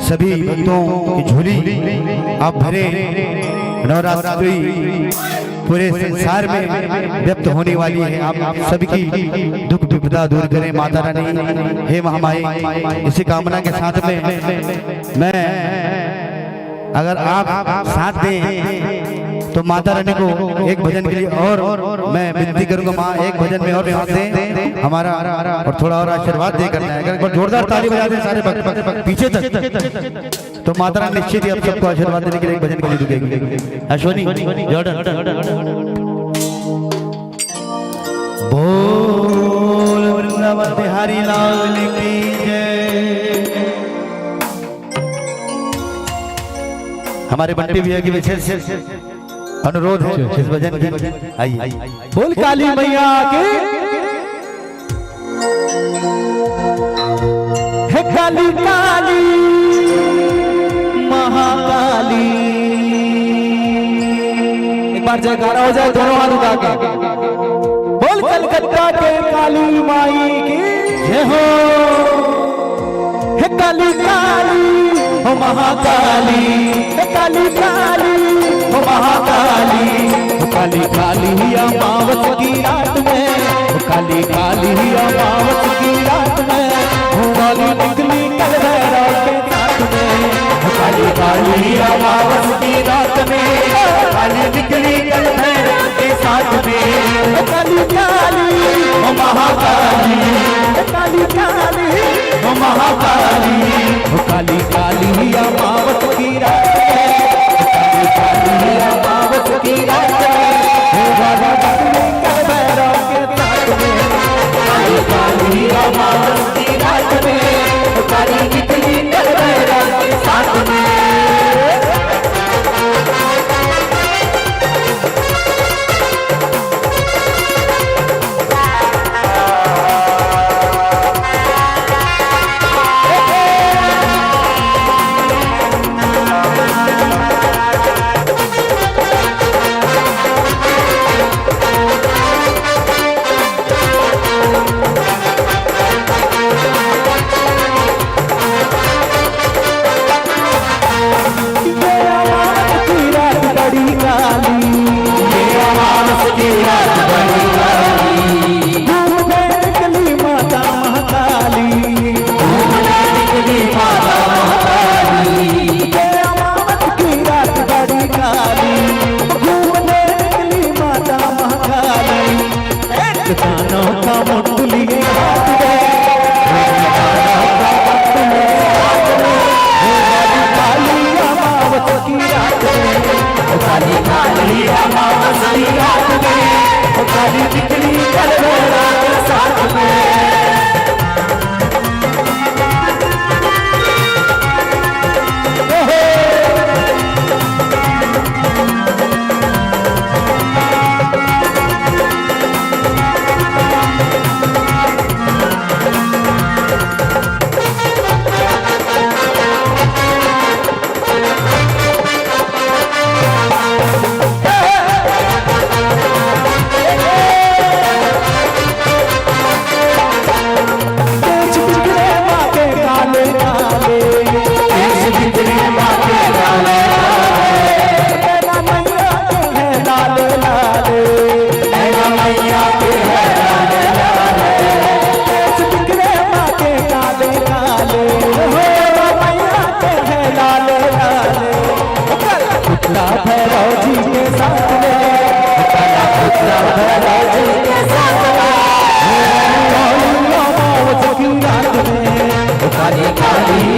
सभी भक्तों की झोली आप भरे नवरात्रि पूरे संसार में व्यक्त होने वाली है आप सबकी दुख विपदा दूर करें माता रानी। हे महामाई इसी कामना के साथ में मैं अगर आप साथ दें तो माता रानी को एक भजन के लिए और मैं विनती करूंगा माँ एक भजन में और साथ दें हमारा और थोड़ा और आशीर्वाद दे करना है। अगर एक बार जोरदार ताली बजा दें सारे भक्त पीछे तक तो माता रानी निश्चित ही आप सबको आशीर्वाद देने के लिए एक भजन के लिए रुकेगी। अश्वनी जॉर्डन बोल वृंदावन बिहारी लाल की जय। हमारे बंटी भैया की विशेष अनुरोध है इस भजन की आइए बोल काली मैया के हे काली काली महाकाली। एक बार जयकारा हो जाए दोनों हाथ उठा के बोल कलकत्ता के काली माई की जय हो। हे काली काली ओ महाकाली हे काली काली ओ महाकाली ओ काली काली अमावस की रात में ओ काली काली अमावस की रात में ओ वाली निकली कल भैरव के साथ में ओ काली काली अमावस की रात में काली निकली कल भैरव के साथ में ओ काली काली ओ महाकाली ओ काली काली ओ महाकाली ओ काली काली अमावस की रात में काली काली अमावस की रात में ओ वाला निकली कल भैरव के साथ में काली काली अमावस की रात में ओ काली निकली कल भैरव के साथ में।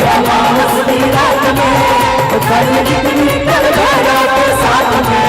अमावस की रात में कल जितनी कल भैरव के साथ में।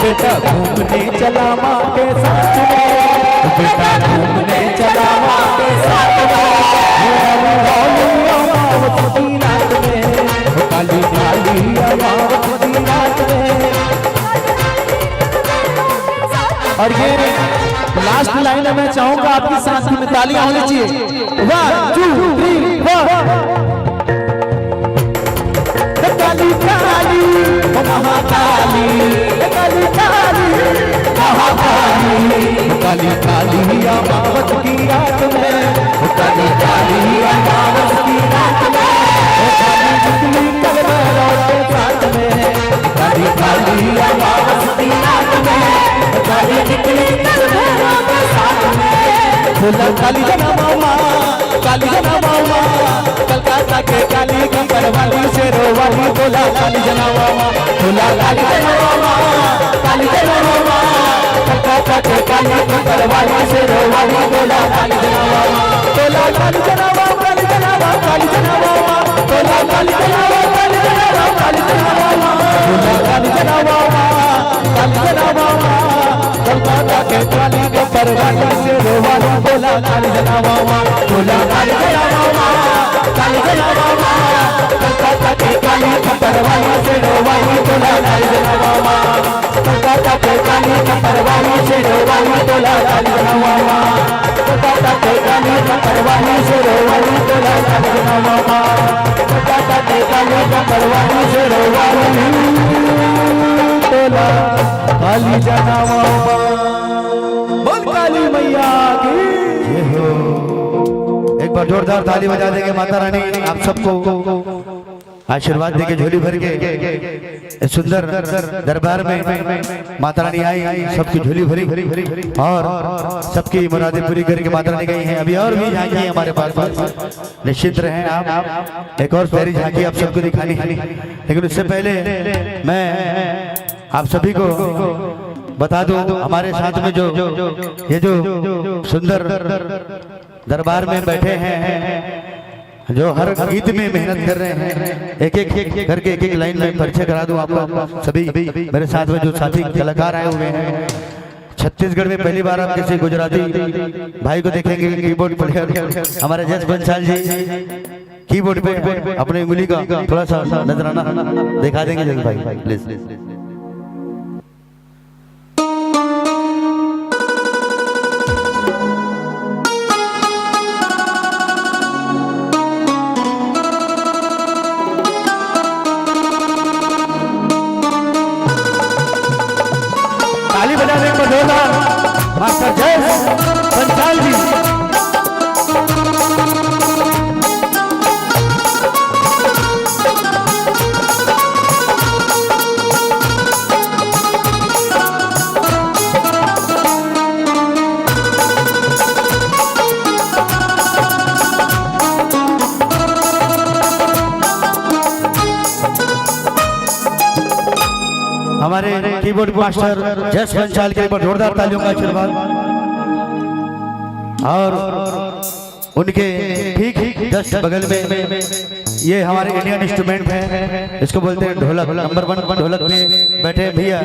बेटा घूमने चला माँ के साथ में, बेटा घूमने चला माँ के साथ में, अमावस की रात में, काली काली अमावस की रात में। और ये लास्ट लाइन में मैं चाहूंगा आपकी साथ में तालियां होनी चाहिए। 1 2 3 4। काली काली महाकाली, काली काली महाकाली, काली काली अमावस की रात में, काली काली अमावस की रात में, काली जितनी कल भैरव के साथ में, काली काली अमावस की रात में, काली जितनी कल भैरव के साथ में। बोला काली जना मामा, काली जना मामा, कलकत्ता के काली कंकर वाली शेरो वाली, बोला काली जना मामा, बोला काली जना मामा, काली जना मामा, कलकत्ता के काली कंकर वाली शेरो वाली, बोला काली जना मामा, बोला काली जना मामा, काली जना मामा, काली जना मामा, बोला काली जना मामा, काली जना मामा, काली जना मामा, बोला काली जना मामा, काली जना मामा, कलकत्ता के काली कंकर वाली शेरो वाली, बोला काली जना मामा, बोला काली जना मामा, काली जना मामा, कलकत्ता के काली कंकर वाली शेरो वाली, बोला काली जना मामा, कलकत्ता के काली कंकर वाली शेरो वाली, बोला काली जना मामा, कलकत्ता के काली कंकर वाली शेरो वाली, बोला काली जना मामा, कलकत्ता के काली कंकर वाली शेरो वाली, बोला काली जना मामा। बोल काली मैया की जय हो। एक बार जोरदार ताली बजा देंगे माता रानी आप सबको आशीर्वाद देके झोली भर के सुंदर दरबार में माता रानी आई, सबकी झोली भरी और सबकी मुरादें पूरी करके माता रानी गई हैं। अभी और भी झांकी हमारे पास, निश्चित रहें आप, एक और प्यारी झांकी आप सबको दिखानी है। लेकिन उससे पहले मैं आप सभी को बता दूं, हमारे साथ में जो ये जो सुंदर दरबार में बैठे हैं, जो हर गीत में मेहनत कर रहे हैं, एक एक करके एक लाइन में परिचय करा दूं आपको। सभी मेरे साथ में जो साथी कलाकार आए हुए हैं, छत्तीसगढ़ में पहली बार आप किसी गुजराती भाई को देखेंगे कीबोर्ड प्लेयर, हमारे जस बंसाल जी कीबोर्ड पे अपनी उंगली का थोड़ा सा नजराना दिखा देंगे जस भाई प्लीज। मास्टर जय बंसाल जी, हमारे कीबोर्ड मास्टर जस बंसाल के ऊपर जोरदार तालियों का आशीर्वाद। और उनके ठीक जस्ट बगल में ये हमारे इंडियन इंस्ट्रूमेंट है, इसको बोलते हैं ढोलक, नंबर 1 ढोलक में बैठे भैया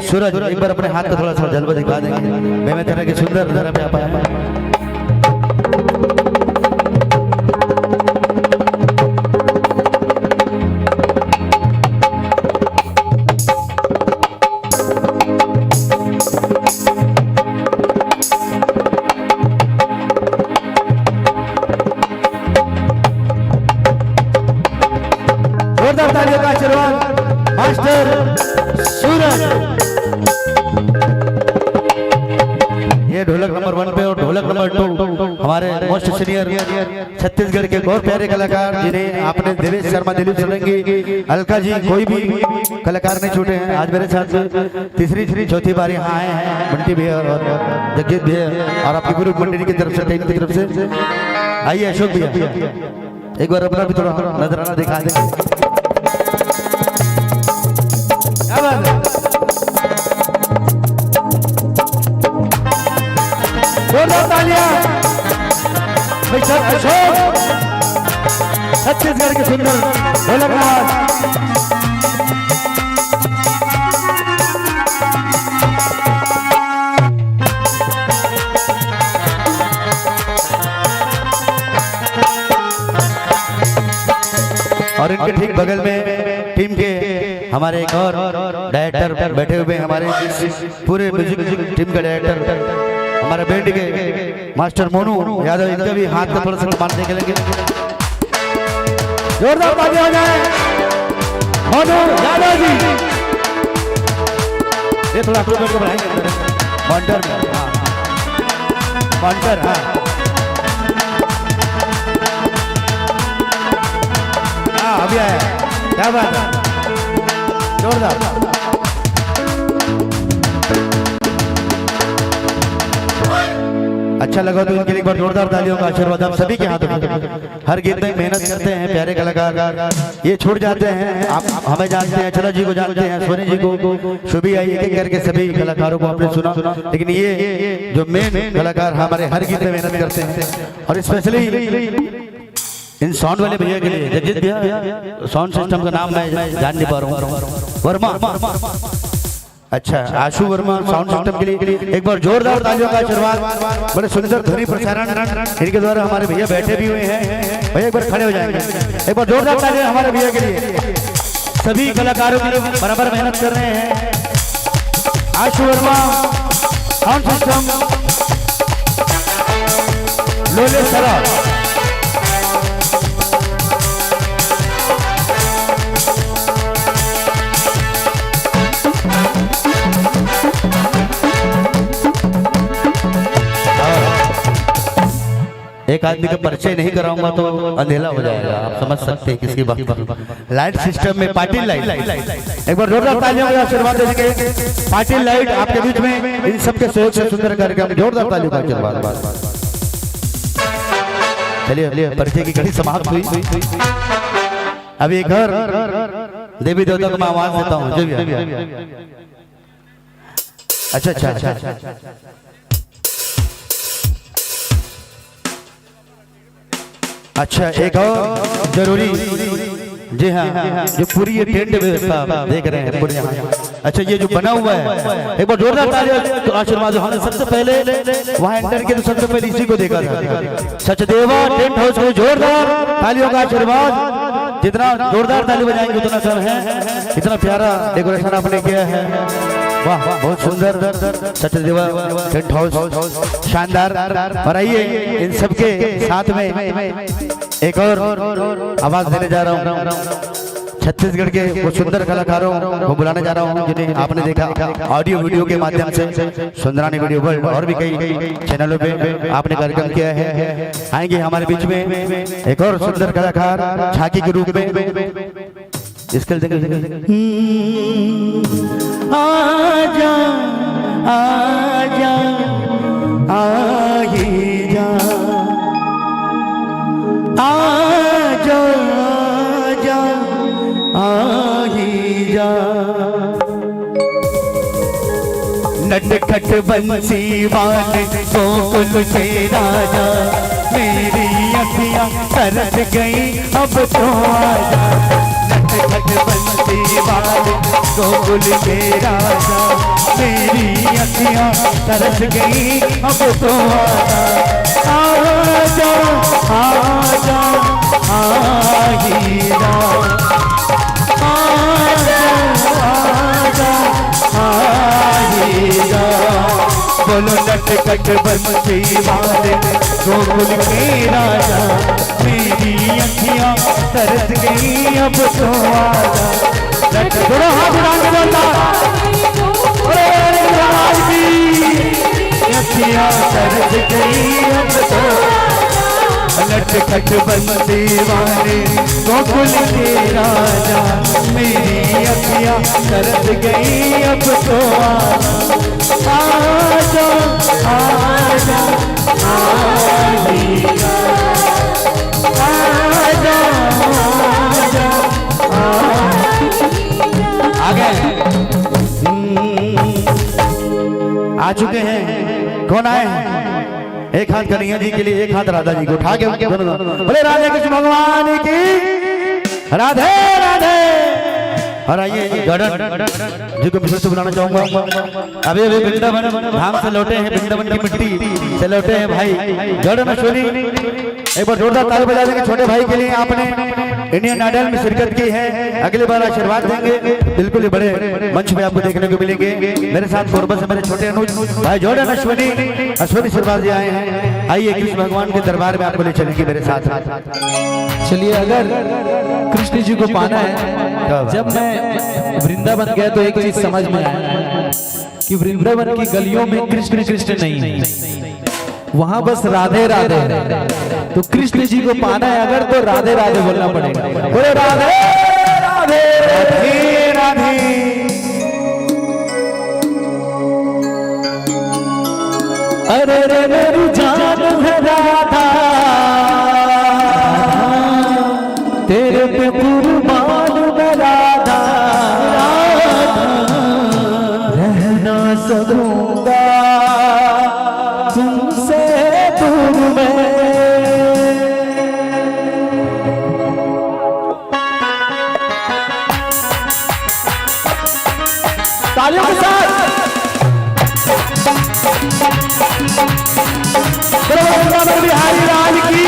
सूरज, एक बार अपने हाथ का थोड़ा सा जलवा दिखा देंगे। मैं तरह के सुंदर तरह पे आप का आशीर्वाद मास्टर सूरज। ये ढोलक नंबर 1 पे और ढोलक नंबर 2 हमारे मोस्ट सीनियर छत्तीसगढ़ के बहुत प्यारे कलाकार जिन्हें आपने देवेश शर्मा, दिलीप सोलंकी, अलका जी, कोई भी कलाकार नहीं छूटे हैं। आज मेरे साथ तीसरी चौथी बार यहाँ आए हैं बंटी भैया और जगजीत भैया और आपकी पूरी मंडली की तरफ से, टीम की तरफ से। आइए अशोक भैया एक बार अपना भी थोड़ा नजराना दिखा देंगे। क्या बात है, जोरदार तालियां भाई सब अशोक, छत्तीसगढ़ के सुंदर ढोलक नवाज। और इनके ठीक बगल में टीम के हमारे एक और डायरेक्टर बैठे हुए हैं, हमारे पूरे म्यूजिक टीम का डायरेक्टर हमारे बैंड के मास्टर मोनू यादव। इनका भी हाथ में थोड़ा सा सम्मान देंगे। जोरदार तालियां हो जाए मोनू यादव जी। ये थोड़ा आप लोगों को बढ़ाएंगे मॉनिटर में, मॉनिटर। हाँ अभी आया, क्या बात है, जोरदार। अच्छा लगा तो इनके लिए एक बार जोरदार तालियों का आशीर्वाद आप सभी के हाथों में। हर गीत में मेहनत करते हैं प्यारे कलाकार, ये छूट जाते हैं। आप हमें जानते हैं, चला जी को जानते हैं, सोनी जी को, शुभी आई, एक एक करके सभी कलाकारों को आपने सुना। लेकिन ये जो मेन कलाकार हमारे हर गीत में मेहनत करते हैं और स्पेशली इन साउंड वाले भैया के लिए, जगजीत भैया साउंड सिस्टम का नाम मैं जान नहीं पा रहा हूँ, वर्मा। अच्छा आशु वर्मा साउंड सिस्टम के लिए एक बार जोरदार तालियों का आशीर्वाद। बड़े सुंदर ध्वनि प्रसारण इनके द्वारा हमारे भैया बैठे भी हुए हैं। भैया एक बार खड़े हो जाएंगे, एक बार जोरदार तालियां हमारे भैया के लिए। सभी कलाकारों के लिए बराबर मेहनत कर रहे हैं। आशु वर्मा साउंड सिस्टम लोले सरा। एक आदमी का परिचय नहीं कराऊंगा तो अंधेला हो जाएगा, आप समझ सकते हैं किसकी बात। लाइट सिस्टम में पाटिल लाइट, एक बार जोरदार तालियों का आशीर्वाद देंगे। पाटिल लाइट आपके बीच में इन सबके सहयोग से सुंदर कार्यक्रम, जोरदार तालियों का आशीर्वाद। चलिए परिचय की घड़ी समाप्त हुई। अभी एक और देवी देवता को मैं आवाज देता हूँ। अच्छा अच्छा एक और जरूरी, जी हाँ, जो पूरी ये टेंट व्यवस्था देख रहे हैं पूरे यहाँ। अच्छा ये जो बना हुआ है, एक बार जोरदार तालियां तो आशीर्वाद। हमने सबसे पहले वहाँ एंटर किया तो सबसे पहले इसी को देखा था, सचदेवा टेंट हाउस को जोरदार तालियों का आशीर्वाद। जितना जोरदार ताली बजाएंगे उतना कम है। इतना प्यारा डेकोरेशन आपने किया है, वाह बहुत सुंदर। सचदेवा टेंट हाउस शानदार। और आइए इन सबके साथ में एक और आवाज देने जा रहा हूँ। छत्तीसगढ़ के वो सुंदर कलाकारों को बुलाने जा रहा हूँ जिन्हें आपने देखा ऑडियो वीडियो के माध्यम से, सुंदरानी वीडियो वर्ल्ड और भी कई चैनलों पे आपने कार्यक्रम किया है। आएंगे हमारे बीच में एक और सुंदर कलाकार झांकी के रूप में। इसके आजा आजा आ ही जा, आजा आजा आ ही जा। नटखट बंसी वाले गोकुल के राजा, मेरी अखियां तरस गई अब तो आजा। नटखट बंसी वाले गोकुल के राजा, मेरी अखियां तरस गई अब तो आजा। आजा आजा आ ही जा, आजा आजा आ ही जा। बोलो नटखट बंसी वाले गोकुल के राजा, मेरी अखियां तरस गई अब तो आजा। दोनों हाथ उठा के बोलता आज भी अखियां तरस गई अब तो लटखट बंदी वाले गोकुल के राजा। मेरी अखियां तरस गई अब तो आजा आजा आजा आ गए आ चुके हैं। कौन आए हैं? एक हाथ कन्हैया जी के लिए, एक हाथ राधा जी को उठा के बोले राधे कृष्ण भगवान की राधे राधे। और आइए गढ़ जी को मिश्र से बुलाना चाहूंगा। अभी अभी वृंदावन धाम से लौटे हैं, वृंदावन की मिट्टी से लौटे हैं भाई गढ़ नश्वनी। एक बार जोरदार ताली बजा देंगे छोटे भाई के लिए। आपने इंडियन आइडल में शिरकत की है, अगली बार आशीर्वाद देंगे। बिल्कुल ही बड़े मंच में आपको देखने को मिलेंगे। मेरे साथ कोरबा से मेरे छोटे अनुज भाई जोड़े अश्वनी शिरवाल जी आए हैं। आइए कृष्ण भगवान के दरबार में आपको ले चलेंगे मेरे साथ। चलिए, अगर कृष्ण जी को पाना है, जब मैं वृंदावन गया तो एक चीज समझ में आया कि वृंदावन की गलियों में कृष्ण कृष्ण नहीं है, वहां बस राधे राधे। तो कृष्ण जी को पाना है अगर, तो राधे राधे बोलना पड़ेगा। बोले राधे राधे राधे राधे। अरे रे मेरी जान है राधा, तेरे पे कुर्बान मैं राधा। रहना सकूंगा तुमसे दूर में। तालियों के साथ बिहारी राज की।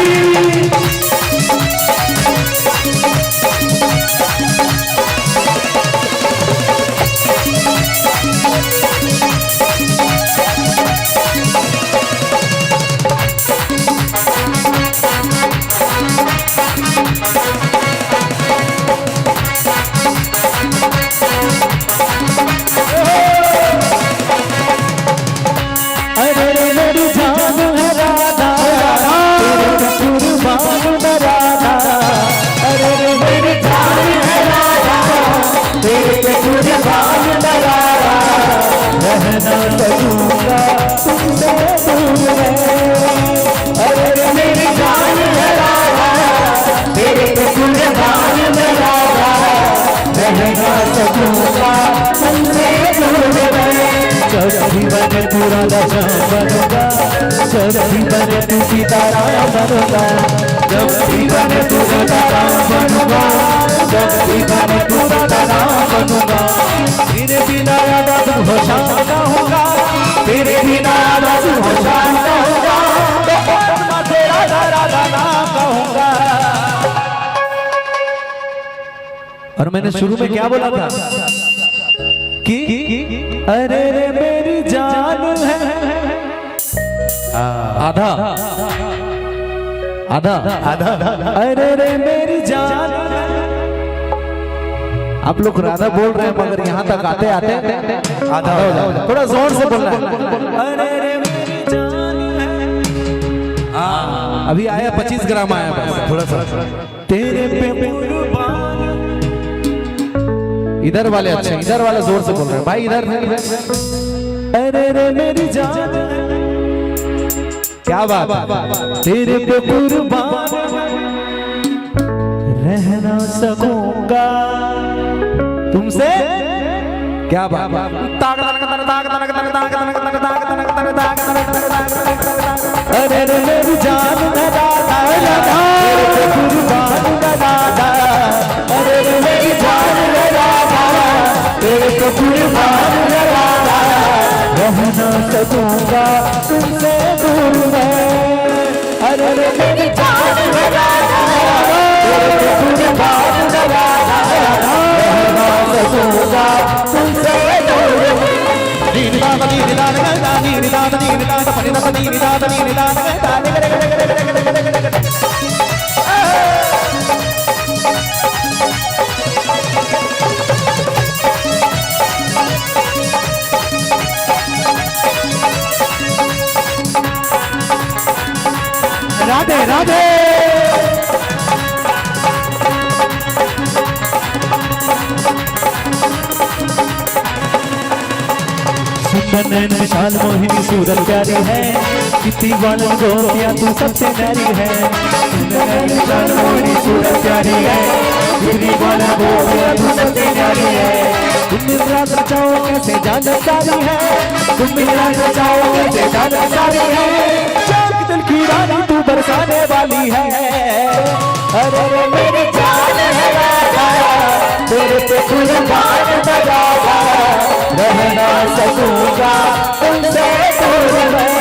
पूरा दशा बनूंगा, जब भी बने तू सीताराम बनूंगा। जब भी बने तू सीताराम बनूंगा, जब भी बने तू सीताराम बनूंगा। तेरे बिना याद तू होशान ना होगा, तेरे बिना याद तू होशान ना होगा। तो तेरा राधा नाम कहूंगा। और मैंने शुरू में क्या बोला था कि अरे रे मेरी जान है आधा आधा आधा। अरे रे मेरी जान। आप लोग राधा बोल रहे हैं मगर यहाँ तक आते आते आधा हो जाए। थोड़ा जोर से बोलना है। अरे रे मेरी जान है। अभी आया 25 ग्राम आया बस, थोड़ा सा। तेरे पे कुर्बान। इधर वाले अच्छे, इधर वाले जोर से बोल रहे हैं भाई, इधर नहीं। अरे रे मेरी जान, क्या बात, तेरे पे कुर्बान रहना सकूंगा तुमसे। क्या बात, अरे रे मेरी जान मैं राधा राधा, तेरे पे कुर्बान मैं राधा। अरे रे मेरी जान मैं राधा, तेरे पे कुर्बान मैं राधा। रहना सकूंगा तुमसे दूर में। अरे रे मेरी जान मैं राधा, तेरे पे कुर्बान मैं राधा। रहना सकूंगा तुमसे दूर में। नैन विशाल मोहिनी सूरत प्यारी है, कितनी वालन गोपियां तू सबसे न्यारी है। नैन विशाल मोहिनी सूरत प्यारी है, कितनी वालन गोपियां तू सबसे न्यारी है। तुम मेरा बचाओ कैसे जानत सारी है, तुम मेरा बचाओ कैसे जानत सारी है। चाक दिल की रानी तू बरसाने वाली है। अरे रे मेरी जान है राजा, तेरे पे कुर्बान बजावा, रह ना सकूंगा तुमसे दूर मैं।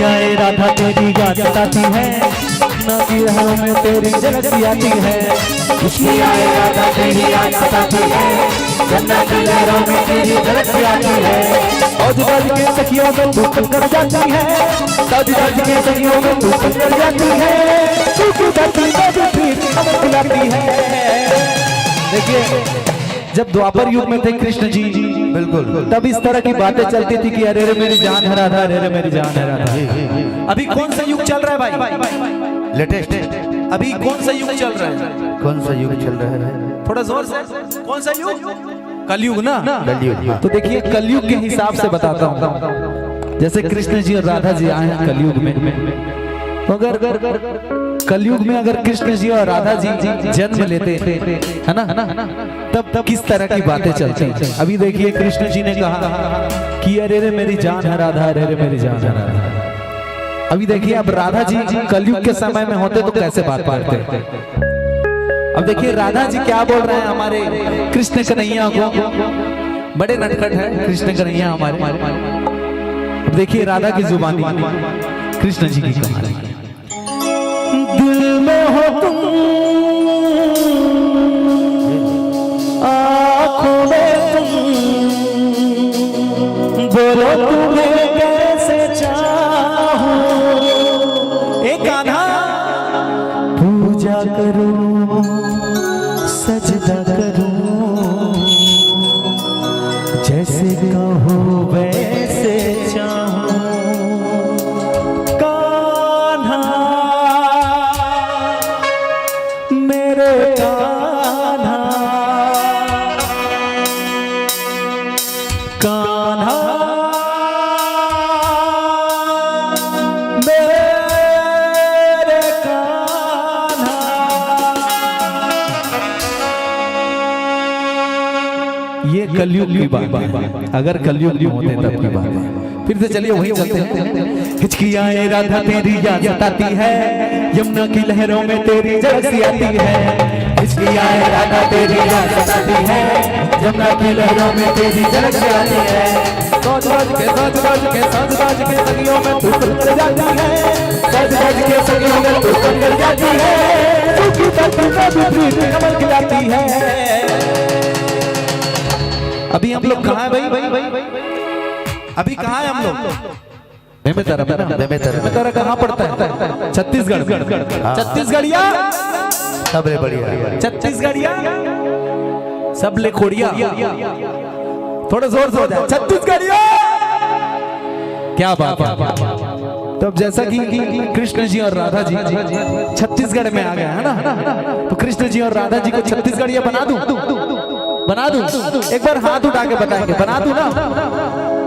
आए राधा तेरी याद सताती है, ना की राहों में तेरी झलक सी आती है। खुशी आए राधा तेरी याद सताती है, जन्नत की लहरों में तेरी झलक सी आती है। सज धज के सखियों में तू पकड़ जाती है, सज धज के सखियों में तू पकड़ जाती है। तू की धरती में जो प्रीत अमर बुलाती है। देखिए जब द्वापर युग में थे कृष्ण जी, बिल्कुल तब इस तरह की बातें चलती थी कि अरे रे मेरी जान है राधा, अरे रे मेरी जान है राधा। अभी कौन सा युग चल रहा है भाई? लेटेस्ट अभी कौन सा युग चल रहा है? कौन सा युग चल रहा है? थोड़ा जोर से, कौन सा युग? कलयुग ना? कलयुग। तो देखिए कलयुग के हिसाब से बताता हूँ। जैसे कृष्ण जी और राधा जी आए हैं कलयुग में, तो अगर कलयुग में अगर कृष्ण जी और राधा जी जन्म लेते है ना, तब किस तरह की बातें चलती हैं। अभी देखिए कृष्ण जी ने कहा कि अरे रे मेरी जान है राधा, अरे रे मेरी जान है राधा। अभी देखिए अब राधा जी कलयुग के समय में होते तो कैसे बात करते। अब देखिए राधा जी क्या बोल रहे हैं हमारे कृष्ण कन्हैया को, बड़े नटखट है कृष्ण कन्हैया हमारे। अब देखिए राधा की जुबानी कृष्ण जी की कहानी। दिल में हो तुम, आँखों में तुम, बोलो तुम्हें कैसे चाहूं। एक गाना पूजा करूं, सजदा करूं, जैसे कहो वैसे चाहूं। ये कलयुग की बात है, अगर कलयुग में होते तब की बात है। फिर से चलिए वहीं चलते हैं। हिचकियाँ राधा तेरी याद सताती है, यमुना की लहरों में तेरी झलक सी आती है। हिचकियाँ राधा तेरी याद सताती है, यमुना की लहरों में तेरी झलक सी आती है। सज धज के सखियों में तू पकड़ जाती है, सज धज के सखियों में तू पकड़ जाती है। तू की धरती में भी प्रीत कमल खिलाती है। अभी हम लोग कहाँ है भाई? अभी कहाँ है हम लोग? बेमेतरा कहाँ पड़ता है? छत्तीसगढ़। छत्तीसगढ़िया सब ले बढ़िया, छत्तीसगढ़िया सब ले खोड़िया। थोड़ा जोर से हो जाए, छत्तीसगढ़िया। क्या बात है। तब जैसा कि कृष्ण जी और राधा जी छत्तीसगढ़ में आ गए है ना, तो कृष्ण जी और राधा जी को छत्तीसगढ़िया बना दूं? एक बार हाथ उठा के बताएंगे, बना दूं ना?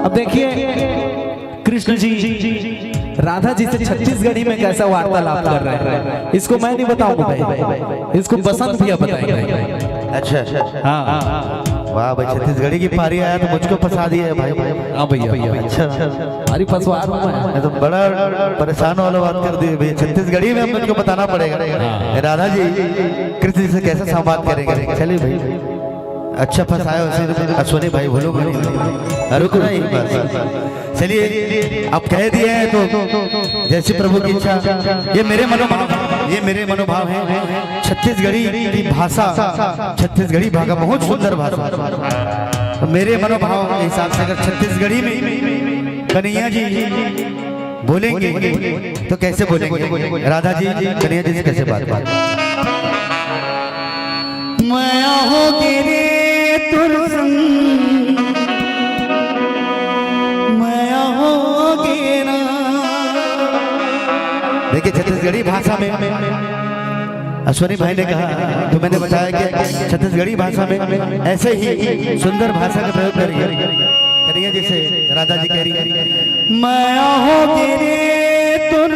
अब देखिए कृष्ण जी राधा जी से छत्तीसगढ़ी में कैसा वार्तालाप कर रहे हैं, इसको मैं नहीं बताऊंगा भाई, इसको बसंत भैया बताएंगे। अच्छा हाँ वाह भाई, छत्तीसगढ़ी की पारी आया तो मुझको फंसा दिया है भाई। हाँ भैया, अच्छा अरे फंसवा रहा हूं मैं तो बड़ा परेशान वाला बात कर दी भैया। छत्तीसगढ़ी में मुझको बताना पड़ेगा राधा जी कृष्ण जी से कैसे संवाद करेंगे। चलिए भाई अच्छा फंसाया उसे अश्वनी भाई, बोलो रुक ना एक बात। चलिए अब कह दिए हैं तो जैसे प्रभु की इच्छा। ये मेरे मनोभाव है। छत्तीसगढ़ी की भाषा, छत्तीसगढ़ी भाषा बहुत सुंदर भाषा। तो मेरे मनोभाव के हिसाब से अगर छत्तीसगढ़ी में कन्हैया जी बोलेंगे तो कैसे बोलेंगे? राधा जी कन्हैया जी से कैसे बात माया हो गिरे माया हो गिरा। देखिए छत्तीसगढ़ी भाषा में अश्वनी भाई ने कहा तो मैंने बताया कि छत्तीसगढ़ी भाषा में ऐसे ही सुंदर भाषा का प्रयोग करिए जैसे राधा जी कह रही है माया हो गिरे तुर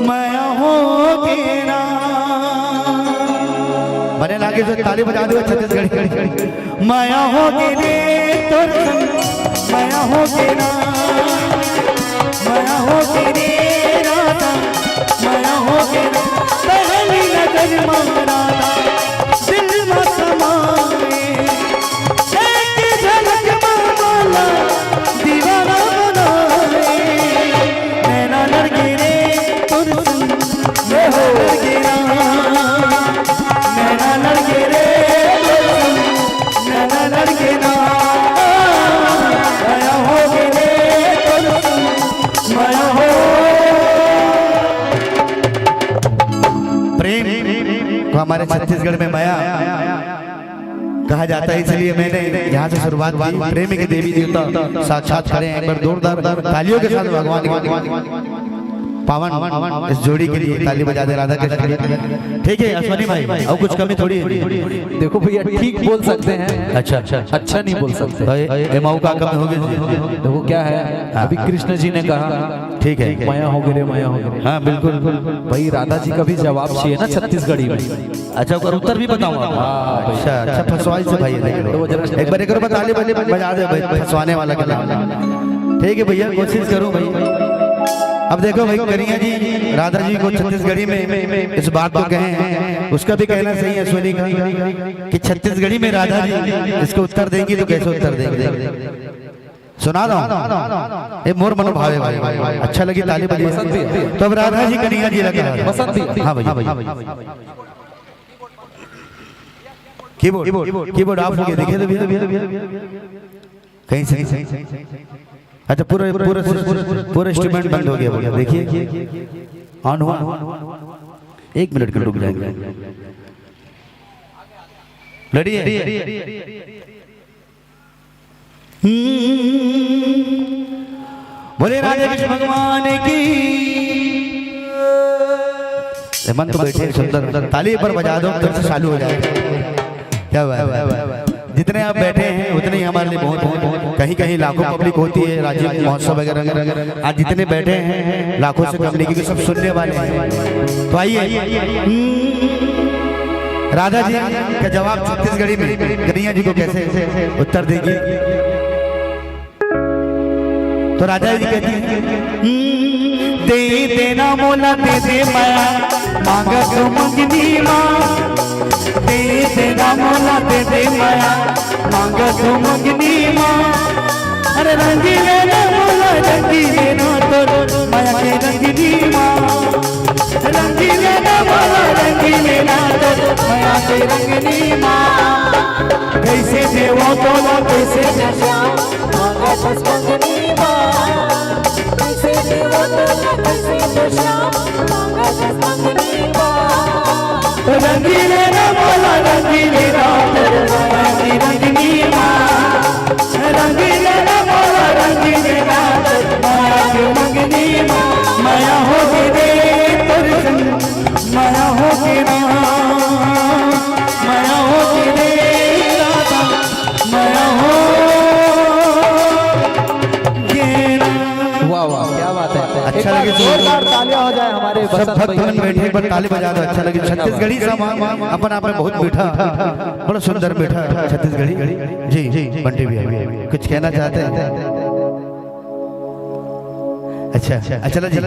माया हो गिरा। बने लागे तो ताली बजा दो छत्तीसगढ़ी। माया हो गिरे तुर माया हो गिरा माया हो गिरे राधा माया हो गिरा। पहली नजर मारा दिल में समाए एक झलक माला दीवाना बनाए। नैना लड़ गिरे तुर मैं हो गिरा नैना लड़ गिरे नैना लड़ गिरा माया हो गिरे तुर माया हो। प्रेम को हमारे छत्तीसगढ़ में माया कहा जाता है, इसलिए मैंने यहाँ से शुरुआत की। प्रेम के देवी देवता साक्षात खड़े हैं, एक बार जोरदार तालियों के साथ भगवान पावन इस जोड़ी के लिए ताली बजा दे राधा कृष्ण के। ठीक है अश्वनी भाई, और कुछ कमी थोड़ी है। देखो भैया ठीक बोल सकते हैं, अच्छा नहीं बोल सकते। एमाऊ का कमी होगी। देखो क्या है, अभी कृष्ण जी ने कहा ठीक है माया हो गिरे माया हो गिरे। हाँ बिल्कुल भाई राधा जी का भी जवाब चाहिए ना छत्तीसगढ़ी में। अच्छा और उत्तर भी बताऊंगा। अच्छा फंसवाई से भाई एक बार एक ताली बजा दे भाई फंसवाने वाला के नाम। ठीक है भैया कोशिश करूँ भाई। अब देखो भाई कन्हैया जी राधा जी को छत्तीसगढ़ी में इस बात को कहे हैं, उसका भी कहना सही है अश्वनी का कि छत्तीसगढ़ी में राधा जी इसको उत्तर देंगी तो कैसे उत्तर देंगे? सुना रहा हूँ, ये मोर मनोभाव है भाई। अच्छा लगी ताली बजाई तो अब राधा जी कन्हैया जी लगा। हाँ भाई कीबोर्ड ऑफ हो गया, देखिए तो कहीं सही। अच्छा पूरा इंस्ट्रूमेंट बंद हो गया, देखिए ऑन हुआ। 1 मिनट के रुक जाएंगे। रेडी है? बोले राधे कृष्ण भगवान की। मन तो बैठे सुंदर, ताली पर बजा दो तब से चालू हो जाएगा। क्या बात, जितने आप बैठे हैं उतने ही हमारे लिए बहुत। कहीं कहीं लाखों पब्लिक होती है, राजीव महोत्सव वगैरह। आज जितने बैठे हैं लाखों से कम नहीं, क्योंकि सब सुनने वाले हैं। तो आइए राधा जी का जवाब छत्तीसगढ़ी में कन्हैया जी को कैसे उत्तर देगी? तो राधा जी कहती है दे देना मोला दे दे माया मांगा तो मंगनी माँ। दे देना मोला दे दे माया मांगा तो मंगनी माँ। अरे रंगी लेना मोला रंगी लेना तो माया के रंगनी माँ। रंगी लेना मोला रंगी लेना तो माया के रंगनी माँ। कैसे देवो तोला कैसे मांगा तो मंगनी माँ। कैसे देवो तोला कैसे मांगा तो मंगनी माँ। रंगीले ना बोला रंगीले ना रंगनी माँ। रंगीले ना बोला रंगीले ना रंगनी माँ। माया हो गिरे माया हो गिरा माया हो गिरे राधा माया हो गिरा। वाह वाह क्या बात है। अच्छा लगे जोरदार तालियां हो जाए हमारे सब भक्त बैठे पर ताली बजा दो। अच्छा लगे छत्तीसगढ़ी अपन आप में बहुत मीठा बड़ा सुंदर मीठा छत्तीसगढ़ी। जी बंटी भी कुछ कहना चाहते हैं? अच्छा चलो जी।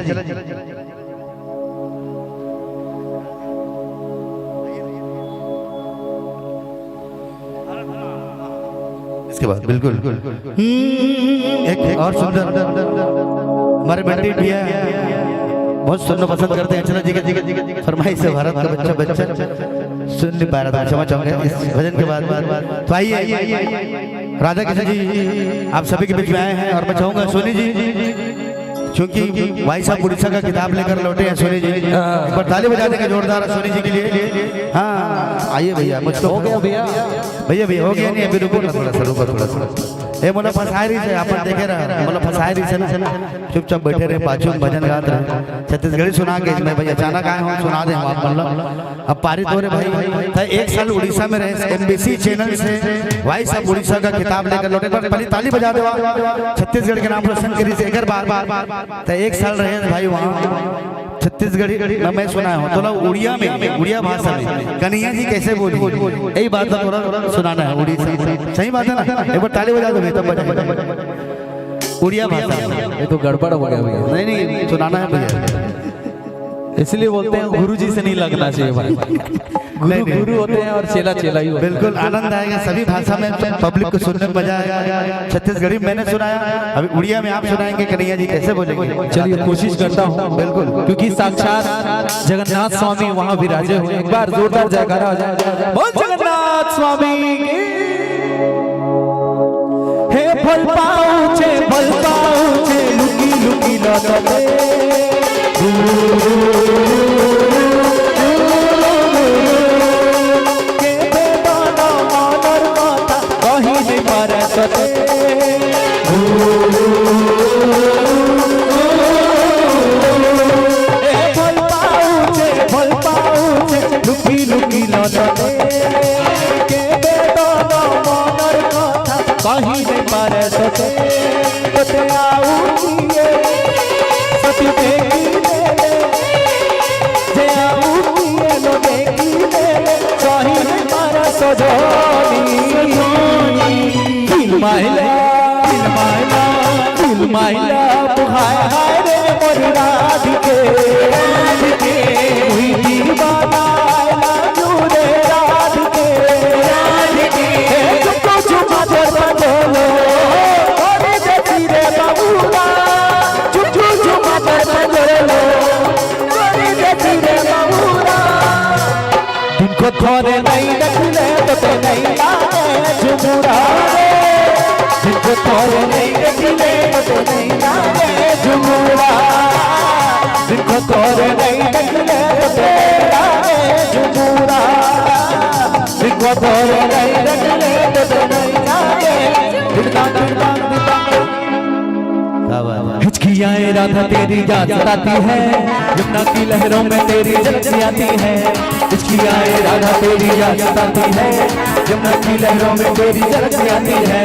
इसके बाद बिल्कुल एक और सुंदर हमारे बंटी भैया बहुत सुनना पसंद करते हैं। चलो जी फरमाइश से भारत का बच्चा सुन नहीं पा रहा था, क्षमा चाहूंगा इस भजन के बाद। तो आइए राधा किशन जी आप सभी के बीच में आए हैं और मैं चाहूंगा सोनी जी, क्योंकि भाई साहब उड़ीसा का किताब लेकर लौटे हैं सोनी जी, एक बार ताली बजा देंगे जोरदार सोनी जी के लिए। हाँ आइए भैया, मुझको हो गया भैया भैया हो गया नहीं अभी, रुको ना थोड़ा सा ए मोला फसायरी से आप देखे रहा मोला फसायरी से ना चुपचाप बैठे रहे पाछू भजन गाते रहे छत्तीसगढ़ी सुना के मैं भाई अचानक आए हो सुना दे हम आप मतलब अब पारित हो रहे भाई था। एक साल उड़ीसा में रहे एमबीसी चैनल से भाई साहब उड़ीसा का किताब लेकर लौटे, पर पहले ताली बजा दे छत्तीसगढ़ के नाम रोशन करी से एक बार एक साल रहे भाई वहाँ छत्तीसगढ़ी मैं सुना हूँ तो उड़िया में उड़िया भाषा में कन्हैया जी कैसे बोली यही बात का थोड़ा सुनाना है उड़ीसा, सही बात है ना, एक बार ताली बजा दो तब बजा उड़िया भाषा। ये तो गड़बड़ हो गया भैया। नहीं सुनाना है भैया, इसलिए बोलते हैं गुरु जी से नहीं लगना चाहिए भाई, गुरु होते हैं और चेला चेला ही होता है। बिल्कुल आनंद आएगा सभी भाषा में, पब्लिक को सुनने में मजा आएगा। छत्तीसगढ़ी मैंने सुनाया, अभी उड़िया में आप सुनाएंगे कन्हैया जी कैसे बोलेंगे। चलिए कोशिश करता हूँ बिल्कुल, क्योंकि साक्षात जगन्नाथ स्वामी वहाँ विराजे हुए। एक बार जोरदार जयकारा हो जाए, बोल जगन्नाथ स्वामी की। हे फल पाऊचे लुकी लुकी लौटते लुकी लुकी लौटते कहीं नहीं पारे सते सती देखी जे आऊंगी लो देखी कहीं नहीं पारे सजोनी दिल माइला हाय हाय रे मोर राधिके हुई दीवाना जुरे राधिके तुमको चुमा दे बंदोलो करे देखी रे बाबूला चुचू चुमा दे बंदोलो करे देखी रे बाबूला तुमको थोड़े नहीं देखले तो नहीं लागे झुमुरा तुमको थोड़े नहीं देखले तो नहीं लागे झुमुरा तुमको थोड़े नहीं देखले तो लागे झुमुरा तुमको थोड़े नहीं देखले तो नहीं लागे हिचकियाँ राधा तेरी याद सताती है, यमुना की लहरों में तेरी झलक आती है। हिचकियाँ राधा तेरी याद सताती है, यमुना की लहरों में तेरी झलक आती है।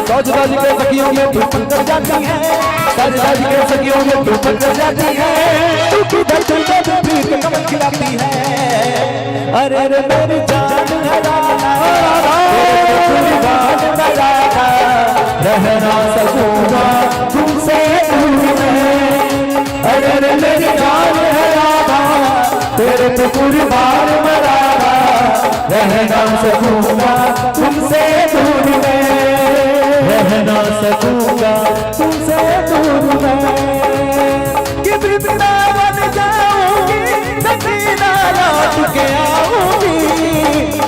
सौज राज के सखियों में तू कर जाती है, सौज राज के सखियों में तू कर जाती है। तू किधर चल प्रीत कमल खिलाती है। अरे अरे मेरी जान है राधा तेरी बात में राधा रहना सकूंगा तुमसे दूर में। अरे अरे मेरी जान है राधा तेरे तो कुर्बान में राधा रहना सकूंगा तुमसे दूर में, रहना सकूंगा तुमसे दूर में। कि वृंदावन जाऊंगी सकीना लौट के आऊंगी,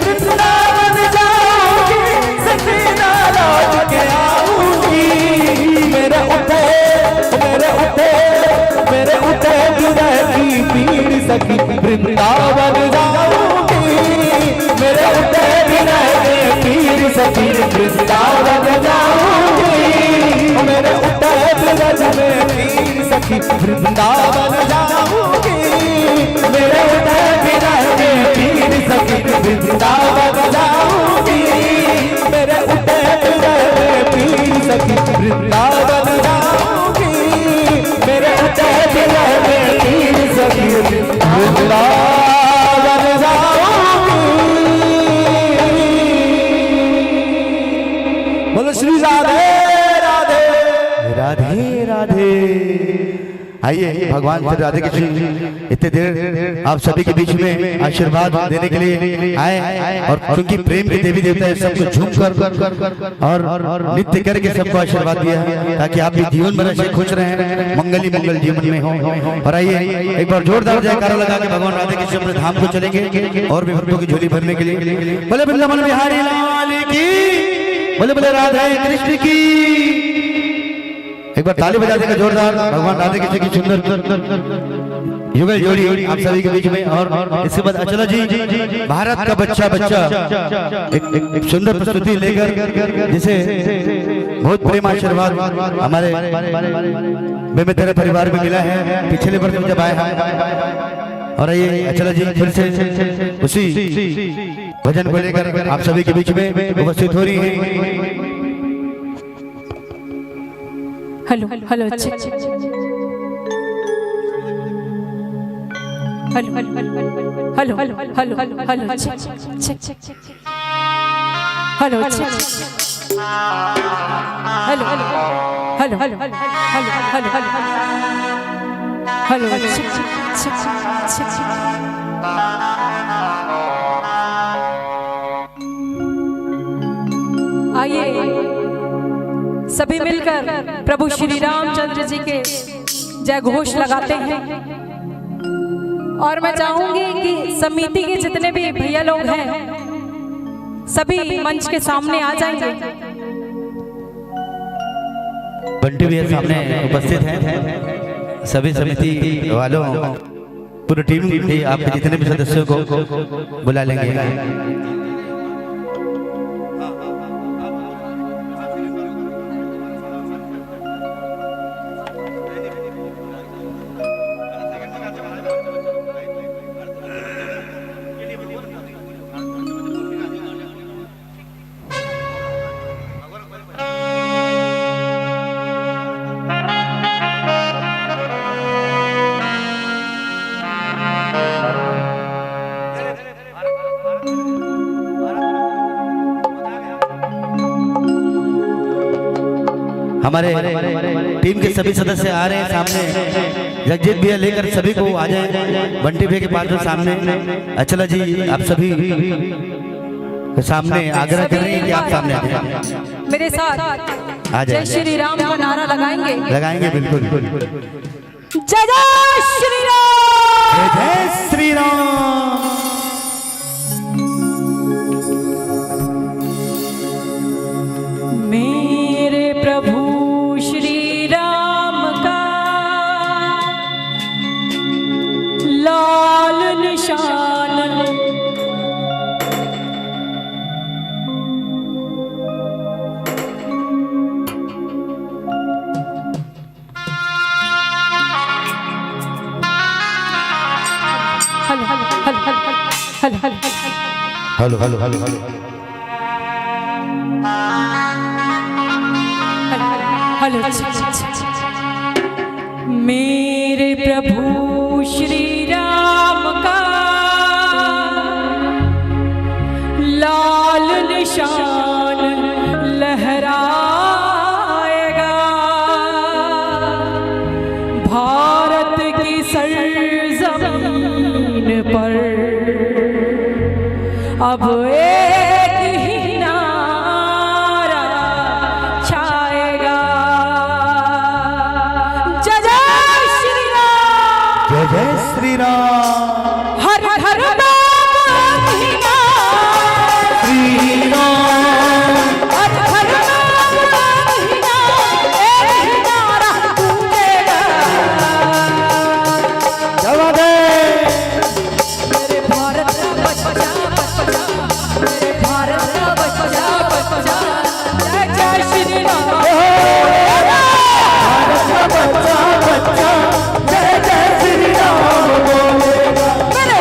वृंदावन जाऊंगी सकीना लौट के आऊंगी। मेरे उठे विरह की पीड़ सखी वृंदावन जाऊंगी। मेरे उठे विरह की पीड़ सखी वृंदावन जाऊंगी। मेरे उठे विरह में पीड़ सखी वृंदावन जाऊंगी। मेरे उठे विरह में पीड़ सखी वृंदावन जाऊंगी। मेरे उठे विरह में पीड़ सखी वृंदावन जाऊंगी। मेरे उठे विरह में पीड़ सखी वृंदावन जाऊंगी। बोलो श्री राधे राधे राधे राधे। आइए भगवान श्री राधे कृष्ण इतने देर आप सभी के बीच में आशीर्वाद देने के लिए आए और क्योंकि प्रेम के देवी देवता सबको झूम कर और नित्य करके सबको आशीर्वाद दिया ताकि आप भी जीवन भर से खुश रहें, मंगली मंगल जीवन में हो। और आइए एक बार जोरदार जयकारा लगा के भगवान राधे कृष्ण अपने धाम को चलेंगे और भी भक्तों की झोली भरने के लिए। बोले वृंदावन बिहारी लाल की, बोले बोले राधे कृष्ण की। एक बार ताली बजा देगा जोरदार भगवान राधे कृष्ण की सुंदर युगल जोड़ी आप सभी के बीच में। और इसके बाद अचला जी भारत का बच्चा एक सुंदर प्रस्तुति लेकर जिसे बहुत प्रेम आशीर्वाद हमारे मैं तेरे परिवार में मिला है पिछले वर्ष जब आए हैं। और ये अचला जी फिर से उसी भजन को लेकर आप सभी के बीच में उपस्थित हो रही है। Hello hello check hello hello hello hello check check hello check hello hello hello hello hello hello check आइए सभी मिलकर प्रभु श्री रामचंद्र जी के जय घोष लगाते हैं। और मैं चाहूंगी कि समिति के जितने भी भैया लोग हैं सभी मंच के सामने आ जाएंगे। बंटी भैया सामने उपस्थित हैं, सभी समिति वालों पूरी टीम भी आपके जितने भी सदस्यों को बुला लेंगे। हमारे टीम के सभी सदस्य आ रहे हैं सामने। जगजीत भैया लेकर सभी को आ जाए बंटी भैया के पास में सामने। अचला जी आप सभी सामने आग्रह कर रही हैं कि आप सामने आ जाए। मेरे साथ आ जाए। जय श्री राम का नारा लगाएंगे। लगाएंगे बिल्कुल। जय जय श्री राम, जय श्री राम। मेरे प्रभु श्री राम का लाल निशान hello hello hello hello hello. मेरे प्रभु श्री राम का लाल निशान लहराएगा भारत की सरजमीन पर। अब एक ही नारा छाएगा, जय जय श्री राम, जय जय श्री राम। हर हर नाम ही नाम श्री राम, हर हर नाम ही नाम, एक ही नारा गूंजेगा। जय दे मेरे भारत का बच्चा बच्चा, मेरे भारत का बच्चा बच्चा, जय जय श्री राम। भारत का बच्चा बच्चा जय जय श्री राम बोलेगा। मेरे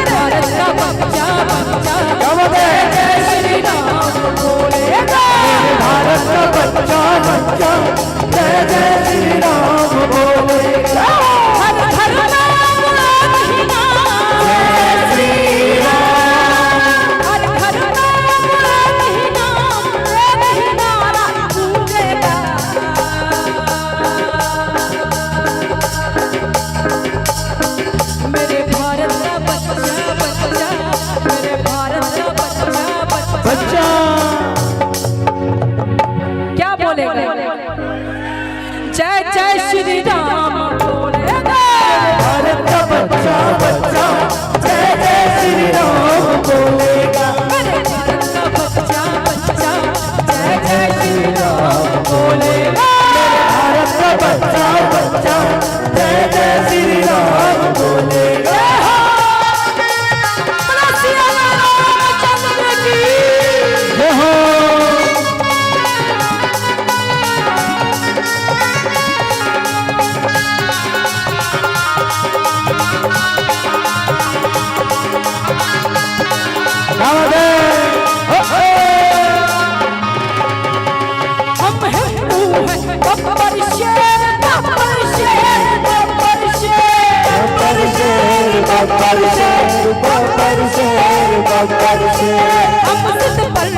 बब्बर शेर, बब्बर शेर, बब्बर शेर। हम सिद्ध पर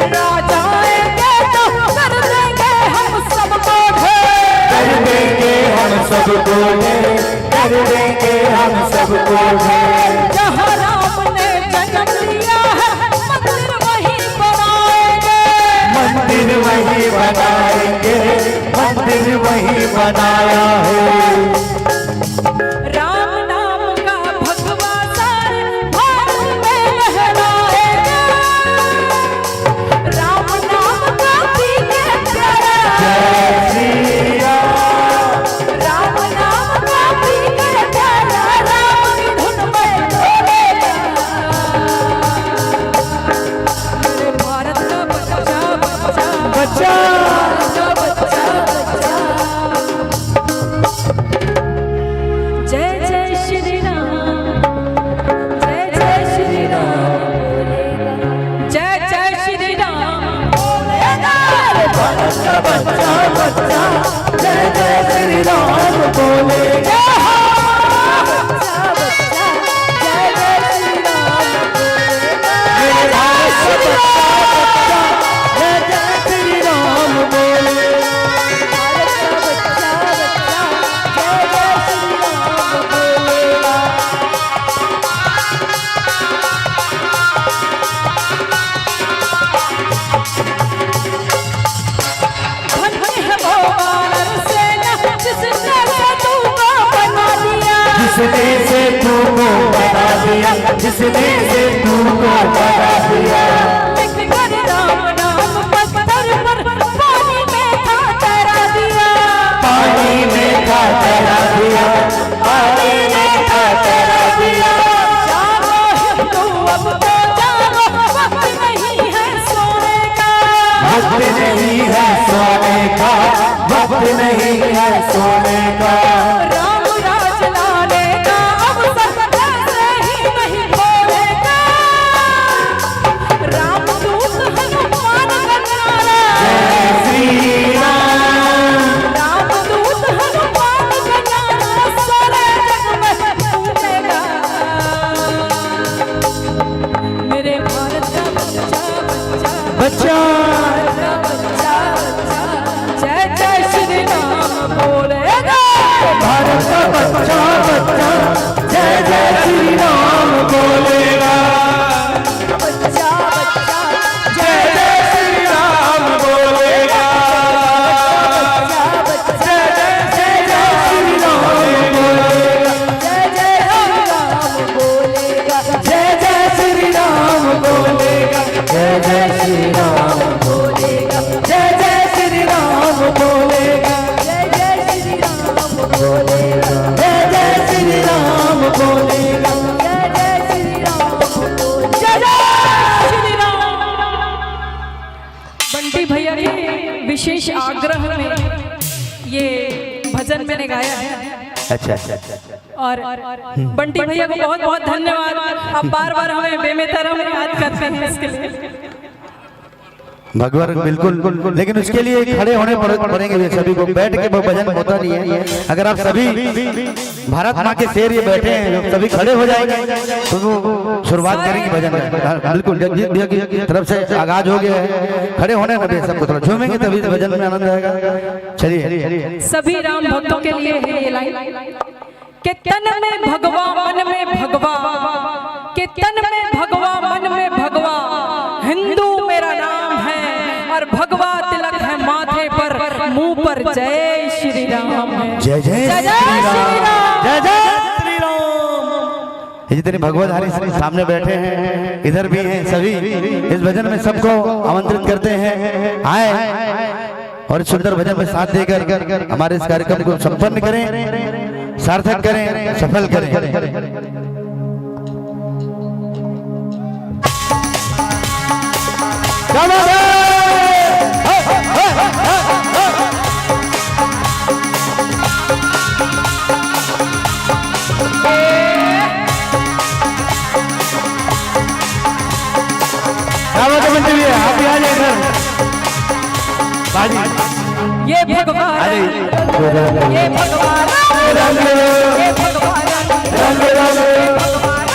जाएंगे तो कर देंगे हम सबको ढेर। कर देंगे हम सबको ढेर, कर देंगे हम सबको ढेर। जहाँ राम ने जन्म लिया है मंदिर वहीं बनाएंगे, मंदिर वही बनाएंगे, मंदिर वही बनाया है। राम नाम का भगवा सारे भारत में लहराएगा, राम नाम का पीके प्यारा, राम नाम का पीके प्यारा, राम की धुन में डोलेगा। मेरे भारत का बच्चा बच्चा बच्चा भारत का बच्चा बच्चा। जय जय श्री राम, जय जय श्री राम, जय जय श्री राम बोलेगा। भारत का बच्चा बच्चा जय जय श्री राम बोलेगा। बच्चा बच्चा जय जय श्री राम बोलेगा। मेरे भारत का बच्चा बच्चा जय जय श्री राम बोलेगा। भारत का बच्चा बच्चा जय जय श्री राम बोलेगा। धन्य है वो वानर सेना जिसने तुमको बना दिया, जिसने से तुमको बना दिया, जिसने से तुमको बना दिया। लिख कर राम नाम पत्थर पर पानी में था तैरा दिया, पानी में था तैरा दिया, पानी में था तैरा दिया। जागो हिंदू अब तो जागो, वक्त नहीं है सोने का, वक्त नहीं है सोने का, वक्त नहीं है सोने का। राम राज लाने का अवसर ऐसे ही नहीं खोलेगा। राम दूत हनुमान बनाना, श्री राम, राम दूत हनुमान बनाना सारे जग में घूमेगा। मेरे भारत का बच्चा बच्चा बच्चा भारत का बच्चा बच्चा जय जय श्री राम बोलेगा। भारत का बच्चा बच्चा जय जय श्री राम बोलेगा। बच्चा बच्चा जय जय श्री राम बोलेगा। बच्चा बच्चा जय जय श्री राम बोलेगा। जय जय राम बोलेगा। जय जय श्री राम बोलेगा। जय जय श्री राम बोलेगा। जय जय श्री राम बोलेगा। जय जय श्री राम बोलेगा। जय जय श्री राम बोलेगा। जय जय श्री राम बोलेगा। जय जय श्री राम। बंटी भैया के विशेष आग्रह में ये भजन मैंने गाया है अच्छा और बंटी भैया को बहुत बहुत धन्यवाद। आप बार बार हमें बेमेतरम याद करते हैं इसके लिए। भगवान बिल्कुल, लेकिन उसके लिए खड़े होने पड़ेंगे भी सभी को। बैठ के वो भजन होता नहीं है। अगर आप सभी भारत माँ के शेर ये बैठे हैं, सभी खड़े हो जाएंगे तो वो शुरुआत करेंगे भजन। बिल्कुल जगजीत भैया की तरफ से आगाज हो गया है। खड़े होने में सबको थोड़ा झूमेंगे तभी भजन में आनंद आएगा। चलिए सभी राम भक्तों के लिए है ये लाइन के तन में भगवा मन में भगवा, के तन में भगवा मन में भगवा, हिंदू मेरा नाम है और भगवा तिलक है माथे पर, मुंह पर जय श्री राम है। जय जय जय जय श्री राम। जय जय श्री राम। ये जितने भगवतधारी सामने बैठे हैं, इधर भी हैं, सभी इस भजन में सबको आमंत्रित करते हैं आए और इस सुंदर भजन में साथ देकर हमारे इस कार्यक्रम को संपन्न करें, सार्थक करें, सफल करें। आप भी आ जाए इधर। ये भगवान, ये भगवान, ये भगवान, ये भगवान,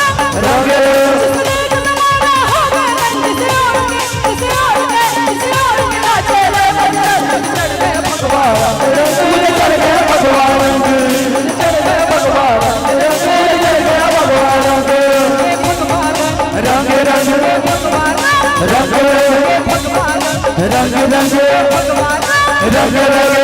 रंग रंग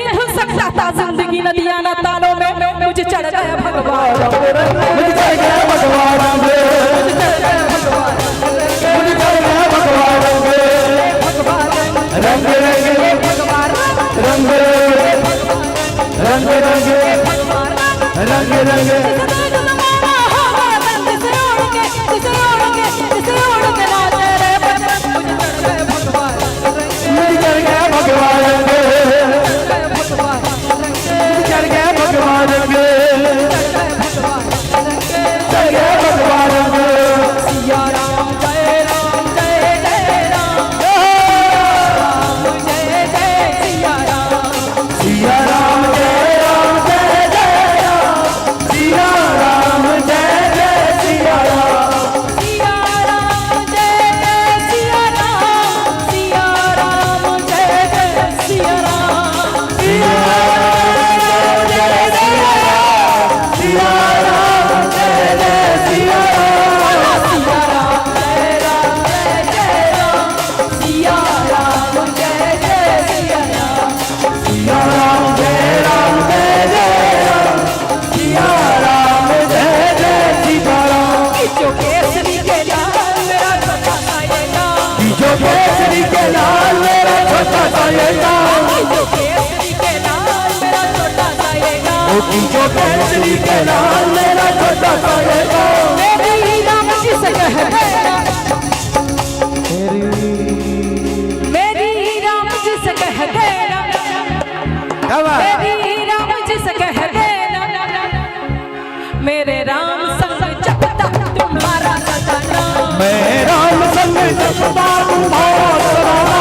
जिंदगी नदियां ना तालों में मुझे चढ़ गया भगवान मुझे चढ़ गया भगवान रंग रंग रंग रंग जो केसरी के लाल मेरा छोटा सा ये गाँव मेरी राम जी से कह देना मेरी राम जी से कह देना मेरी राम जी से कह देना मेरे राम संग जपता तुम्हारा सताना मैं राम संग जपता तुम्हारा सताना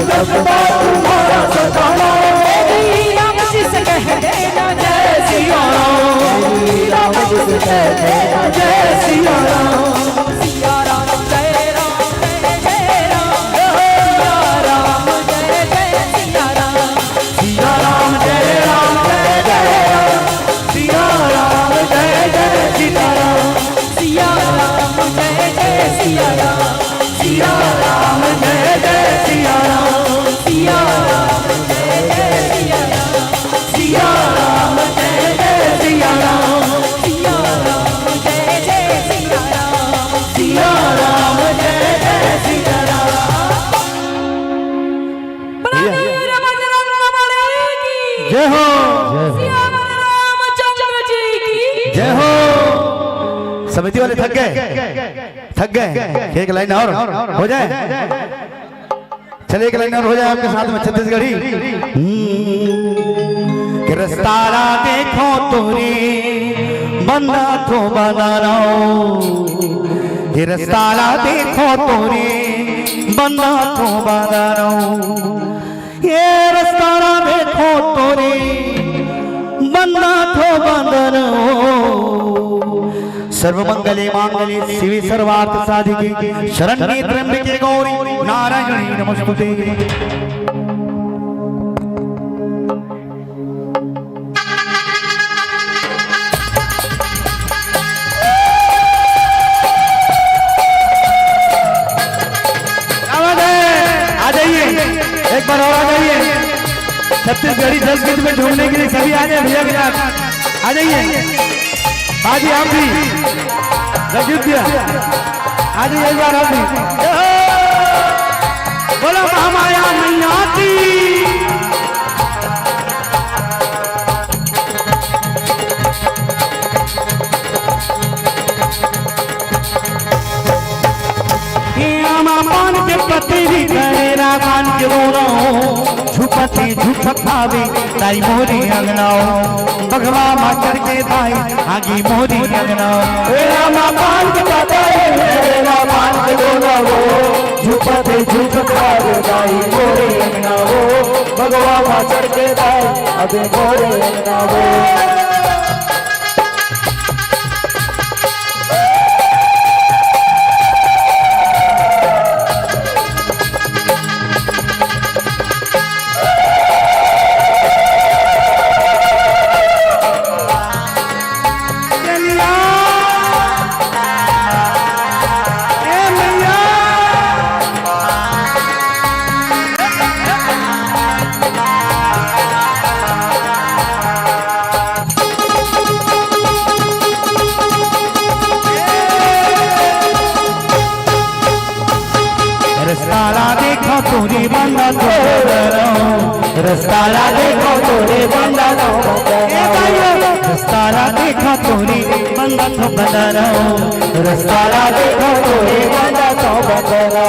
जपता तुम्हारा सताना मेरी राम जी से कह देना जय सिया राम राम जी से कह देना जय सिया राम सिया राम जय राम जय राम सिया राम जय जय सिया राम सिया राम जय राम जय जय राम सिया राम जय जय सिया राम सिया राम जय जय सिया राम सिया राम जय जय सिया राम सिया राम जय जय सिया राम सिया राम जय जय सिया राम सिया राम जय जय सिया राम सिया राम जय जय सिया राम जय हो रामचंद्र जी की जय हो। समिति वाले थक गए एक लाइन और हो जाए चलिए एक लाइन और हो जाए आपके साथ में छत्तीसगढ़ी कि रस्तारा देखो तोरे बंदा तो बना रहो ये रस्तारा देखो तोरे बंदा तो बना रहो ये रस्तारा देखो तोरे बंदा तो बना रहो सर्वमंगले मांगले शिवे सर्वार्थ साधिके शरण्ये त्र्यंबके गौरी नारायणी नमोस्तुते। एक बार और आ जाइए। छत्तीसगढ़ी 10 गीत में ढूंढने के लिए सभी आ जाए भैया के साथ आ जाइए। हाजी आप भी रजत भैया आ जाइए एक बार आप भी। बोलो महामाया मैया की। पान के पति करेरा पान के बोलो झुपते झुपतावे ताई मोरी अंगनाओ भगवा माचर के भाई आगी मोरी अंगनाओ रामा पान के पति करेरा पान के बोलो झुपते झुपतावे ताई मोरी अंगनाओ भगवा माचर के भाई आगी मोरी अंगनाओ। रस्ताला देखो तोरे बंदा रस्ताला देखो तोरे बंदा रस्ताला देखो तोरे बंदा तो बदरो रस्ताला देखो तोरे बंदा तो बदरो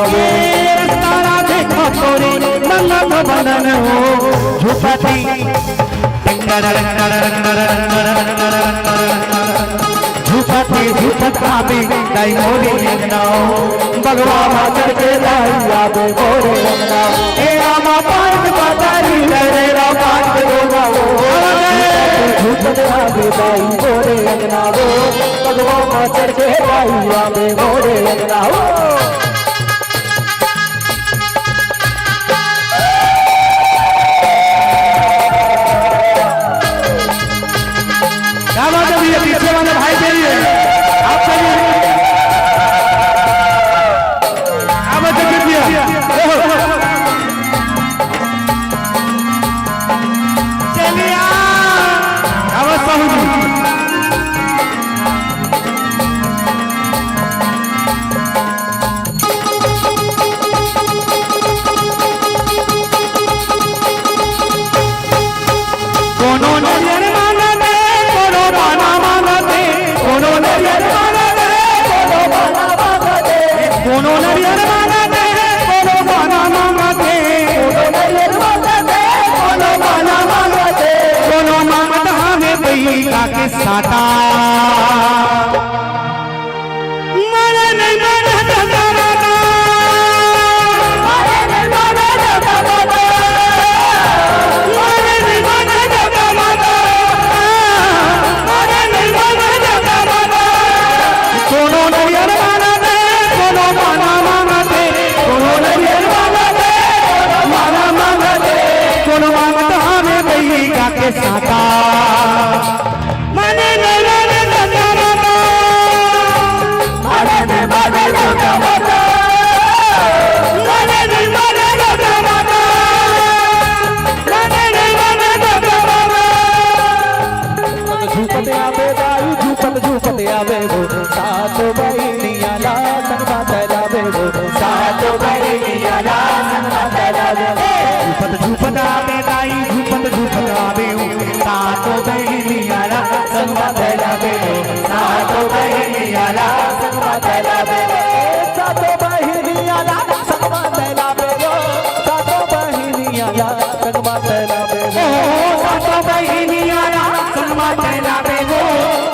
रस्ताला देखो तोरे बंदा तो बदरो झुपती झुपते झुपतावे दाई मोरे अंगनाओ भगवा माचर के दाई आवे मोरे अंगनाओ ए रामा पान पातारी रे रा पान गोगाओ झुपतावे दाई मोरे अंगनाओ भगवा माचर के दाई आवे मोरे अंगनाओ। क्या बात है भैया पीछे वाले भाई के लिए आप चलिए चलिए अवस्था होगी। कोनो नजर मांगते कोनो बाना मांगते कोनो नजर मांगते कोनो बाना मांगते कोनो नजर मांगते कोनो बाना मांगते कोनो नजर मांगते कोनो बाना मांगते कोनो मांगत हमें भई काके साटा मरे नहीं मरे दगाना मरे नहीं मरे दगाना मरे नहीं मरे दगाना मरे नहीं मरे दगाना कोनो नजर मांगते कोनो बाना मांगते कोनो नजर मांगते कोनो बाना मांगते कोनो मांगत हमें भई काके साटा मने नहीं मरे दगाना मरे नहीं मरे दगाना मरे नहीं मरे दगाना मरे नहीं मरे दगाना। झूपते आवे दाई झूपते आवे वो सात बहिनिया ला संगमा तलावे वो सात बहिनिया ला संगमा तलावे झूपत आवे दाई झूपत आवे वो सात बहिनिया ला संगमा तलावे वो सात बहिनिया ला संगमा तलावे सात बहिनिया ला संगमा तलावे वो सात बहिनिया ला संगमा तलावे वो सात बहिनिया ला संगमा तलावे वो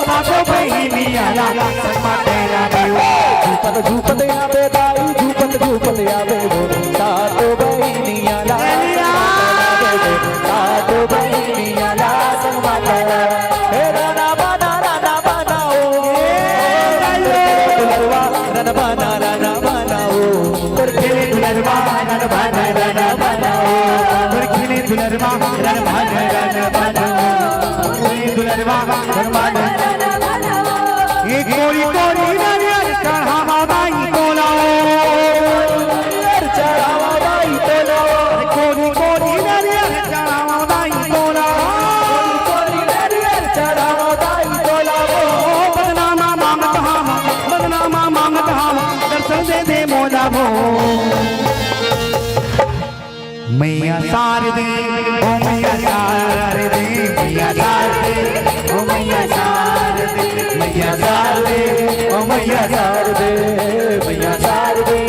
सात बहिनिया ला संगमा तलावे वो झूपत आवे दाई झूपत आवे वो सात बहिनिया ला सात बहिनिया ला संगमा तलावे हे राना बाना ओ नरवा नरवा एक कोरी कोरी नरियर चढ़ावा बाई तोला चढ़ावा बाई तोला कोरी कोरी नरियर चढ़ावा बाई तोला कोरी नरियर चढ़ावा बाई तोला बदनामा मांगत हम दर्शन दे दे मोला भो मैया शारदे ओ मैया शारदे मैया शारदे ओ मैया शारदे मैया शारदे ओ मैया शारदे मैया शारदे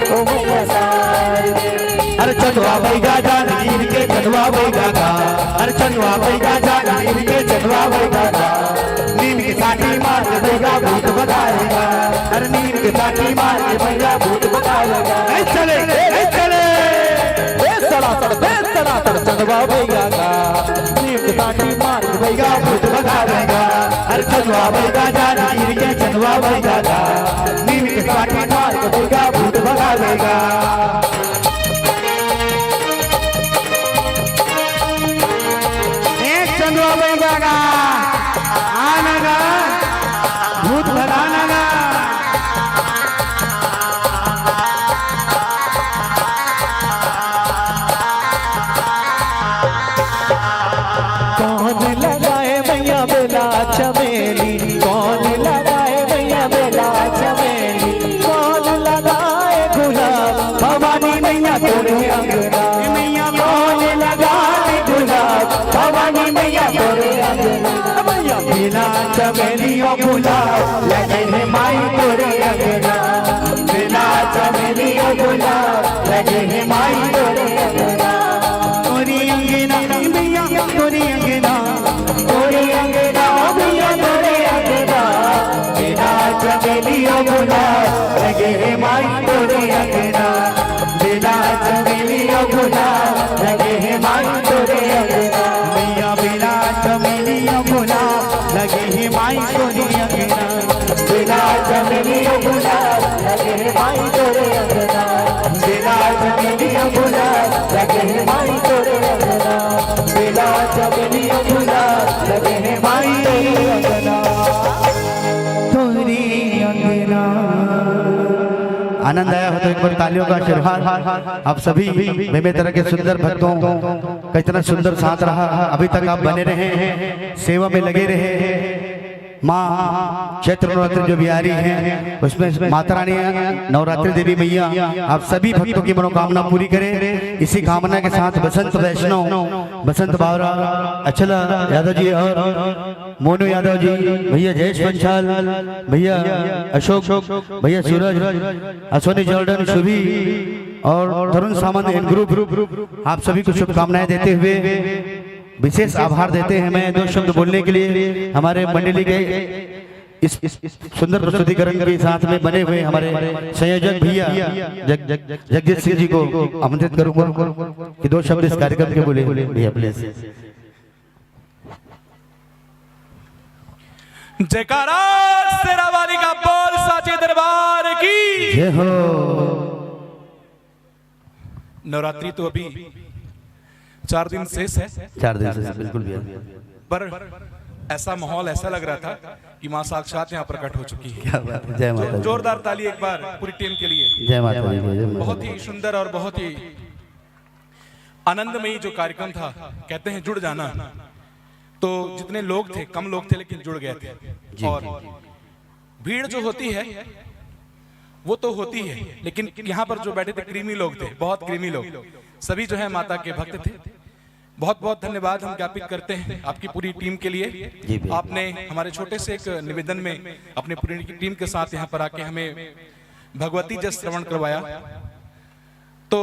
ओ मैया शारदे अरे चंदवा बैगा जान नीर के चंदवा बैगा गा अरे चंदवा बैगा जान नीर के चंदवा बैगा गा नीर के साथी मार के बैगा भूत भगाएगा अरे नीर के साथी मार के बैगा भूत भगाएगा चले चले सरासर चंदवा बैगा का नीम के साथी मार के बैगा भूत भगाएगा अरे चंदवा बैगा जान नीर के चंदवा बैगा गा नीर के साथी मार के बैगा भूत भगाएगा एक चंदवा बैगा गा आना गा भूत भगाना गा कौन लगाए मैया बेला चमेली कौन लगाए मैया बेला चमेली कौन लगाए गुलाब भवानी मैया तोरे अंगना मैया कौन लगाए गुलाब भवानी मैया तोरे अंगना मैया बेला चमेली ओ गुलाब लगे है माई तोरे अंगना बेला चमेली ओ गुलाब लगे है माई तोरे अंगना तोरी अंगना मैया तोरी अंगना मैया तोरे अंगना बेला चमेली ओ गुलाब लगे है माई तोरे अंगना बेला चमेली ओ गुलाब लगे है माई तोरे अंगना मैया बेला चमेली ओ गुलाब लगे है माई तोरे अंगना बेला चमेली ओ गुलाब लगे है माई तोरे अंगना बेला चमेली ओ गुलाब लगे है माई तोरे अंगना बेला चमेली ओ गुलाब लगे है माई तोरे अंगना तोरी अंगना। आनंद आया हो तो एक बार तालियों का आशीर्वाद आप सभी मेरे तरह के सुंदर भक्तों का इतना सुंदर साथ रहा अभी तक आप बने रहे हैं सेवा में लगे रहे हैं माँ चैत्र नवरात्रि जो भी आ रही है उसमें माता रानी नवरात्रि देवी मैया आप सभी भक्तों की मनोकामना पूरी करें इसी कामना के साथ बसंत वैष्णव बसंत बावरा अचला यादव जी और मोनू यादव जी भैया जयेश पंचाल भैया अशोक भैया सूरज अश्वनी जॉर्डन शुभी और तरुण सामंत इन ग्रुप आप सभी को शुभकामनाएं देते हुए विशेष आभार देते हैं मैं 2 शब्द बोलने के लिए हमारे मंडली के इस सुंदर प्रस्तुतिकरण के साथ में बने हुए हमारे संयोजक भैया जगजीत सिंह जी को आमंत्रित करूंगा कि 2 शब्द इस कार्यक्रम के बोले भैया प्लीज। जयकारा शेरावाली का बोल साचे दरबार की जय हो। नवरात्रि तो अभी 4 दिन शेष है 4 दिन से बिल्कुल भैया पर ऐसा माहौल ऐसा लग रहा था कि मां साक्षात यहाँ प्रकट हो चुकी है। क्या बात है। जय माता दी। जोरदार ताली एक बार पूरी टीम के लिए। जय माता दी। जय माता बहुत दी। ही सुंदर और बहुत ही आनंदमयी जो कार्यक्रम था कहते हैं जुड़ जाना तो जितने लोग थे कम लोग थे लेकिन जुड़ गए थे और भीड़ जो होती है वो तो होती है लेकिन यहाँ पर जो बैठे थे क्रीमी लोग थे बहुत क्रीमी लोग सभी जो है माता के भक्त थे। बहुत बहुत धन्यवाद हम ज्ञापित करते हैं आपकी पूरी टीम के लिए। आपने हमारे छोटे से एक निवेदन में अपनी पूरी टीम के साथ यहाँ पर आके हमें भगवती जस श्रवण करवाया तो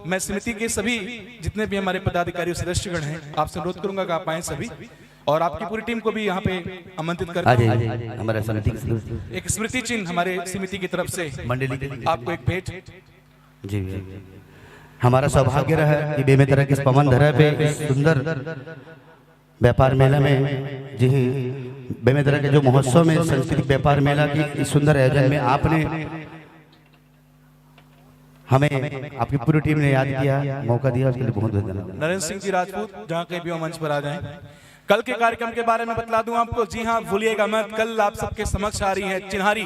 मैं समिति के सभी जितने भी हमारे पदाधिकारी और सदस्यगण हैं आपसे अनुरोध करूंगा कि आप आए सभी और आपकी पूरी टीम को भी यहाँ पे आमंत्रित करते हैं। हमारे समिति एक स्मृति चिन्ह हमारे समिति की तरफ से मंडली आपको एक भेंट। जी हमारा सौभाग्य रहा कि बेमेतरा के पवन धरा पे इस सुंदर व्यापार मेला में जी बेमेतरा के जो महोत्सव में सांस्कृतिक व्यापार मेला की इस सुंदर आयोजन में आपने हमें आपकी पूरी टीम ने याद किया मौका दिया उसके लिए बहुत बहुत धन्यवाद। नरेंद्र सिंह जी राजपूत जहाँ कहीं भी वो मंच पर आ जाएं कल के कार्यक्रम के बारे में बतला दूं आपको। जी हां, भूलिएगा मत, कल आप सबके समक्ष आ रही है चिन्हारी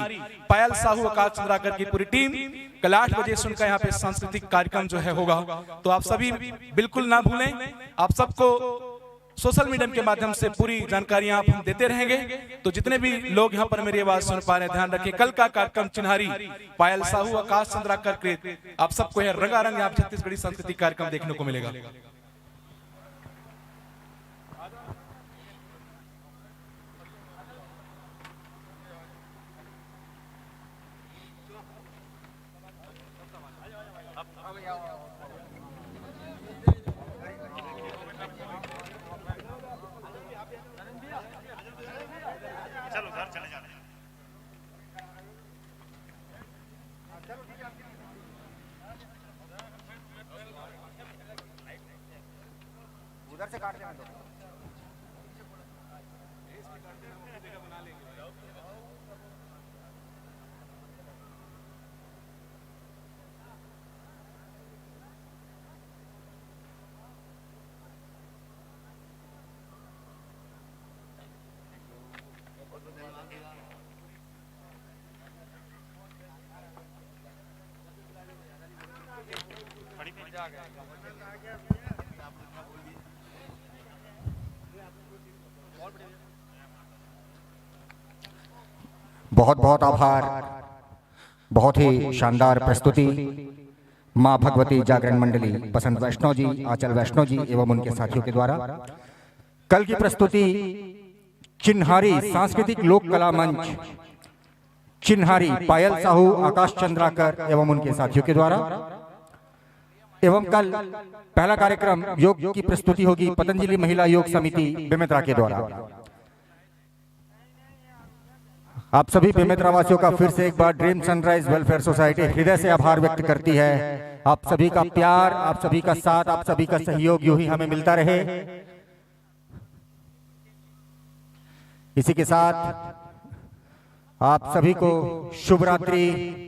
पायल साहू आकाश चंद्राकर की पूरी टीम। कल 8 बजे सुनकर यहाँ पे सांस्कृतिक कार्यक्रम जो है होगा, तो आप सभी बिल्कुल ना भूलें। आप सबको सोशल मीडिया के माध्यम से पूरी जानकारियां आप हम देते रहेंगे। तो जितने भी लोग यहाँ पर मेरी आवाज सुन पा रहे हैं, ध्यान रखें, कल का कार्यक्रम चिन्हारी पायल साहू आकाश चंद्राकर के आप सबको यह रंगारंग आप छत्तीसगढ़ी सांस्कृतिक कार्यक्रम देखने को मिलेगा। उधर से काट देना। बहुत बहुत आभार। बहुत ही शानदार प्रस्तुति मां भगवती जागरण मंडली बसंत वैष्णव जी, आंचल वैष्णव जी एवं उनके साथियों के द्वारा। कल की प्रस्तुति चिन्हारी सांस्कृतिक लोक कला मंच चिन्हारी पायल साहू आकाश चंद्राकर एवं उनके साथियों के द्वारा। एवं कल पहला कार्यक्रम योग की प्रस्तुति होगी पतंजलि महिला योग समिति बेमेतरा के द्वारा। आप सभी बेमेतरा वासियों का फिर से एक बार ड्रीम सनराइज वेलफेयर सोसाइटी हृदय से आभार व्यक्त करती है। आप सभी का प्यार, आप सभी का साथ, आप सभी का सहयोग यूं ही हमें मिलता रहे। इसी के साथ आप सभी को शुभ रात्रि।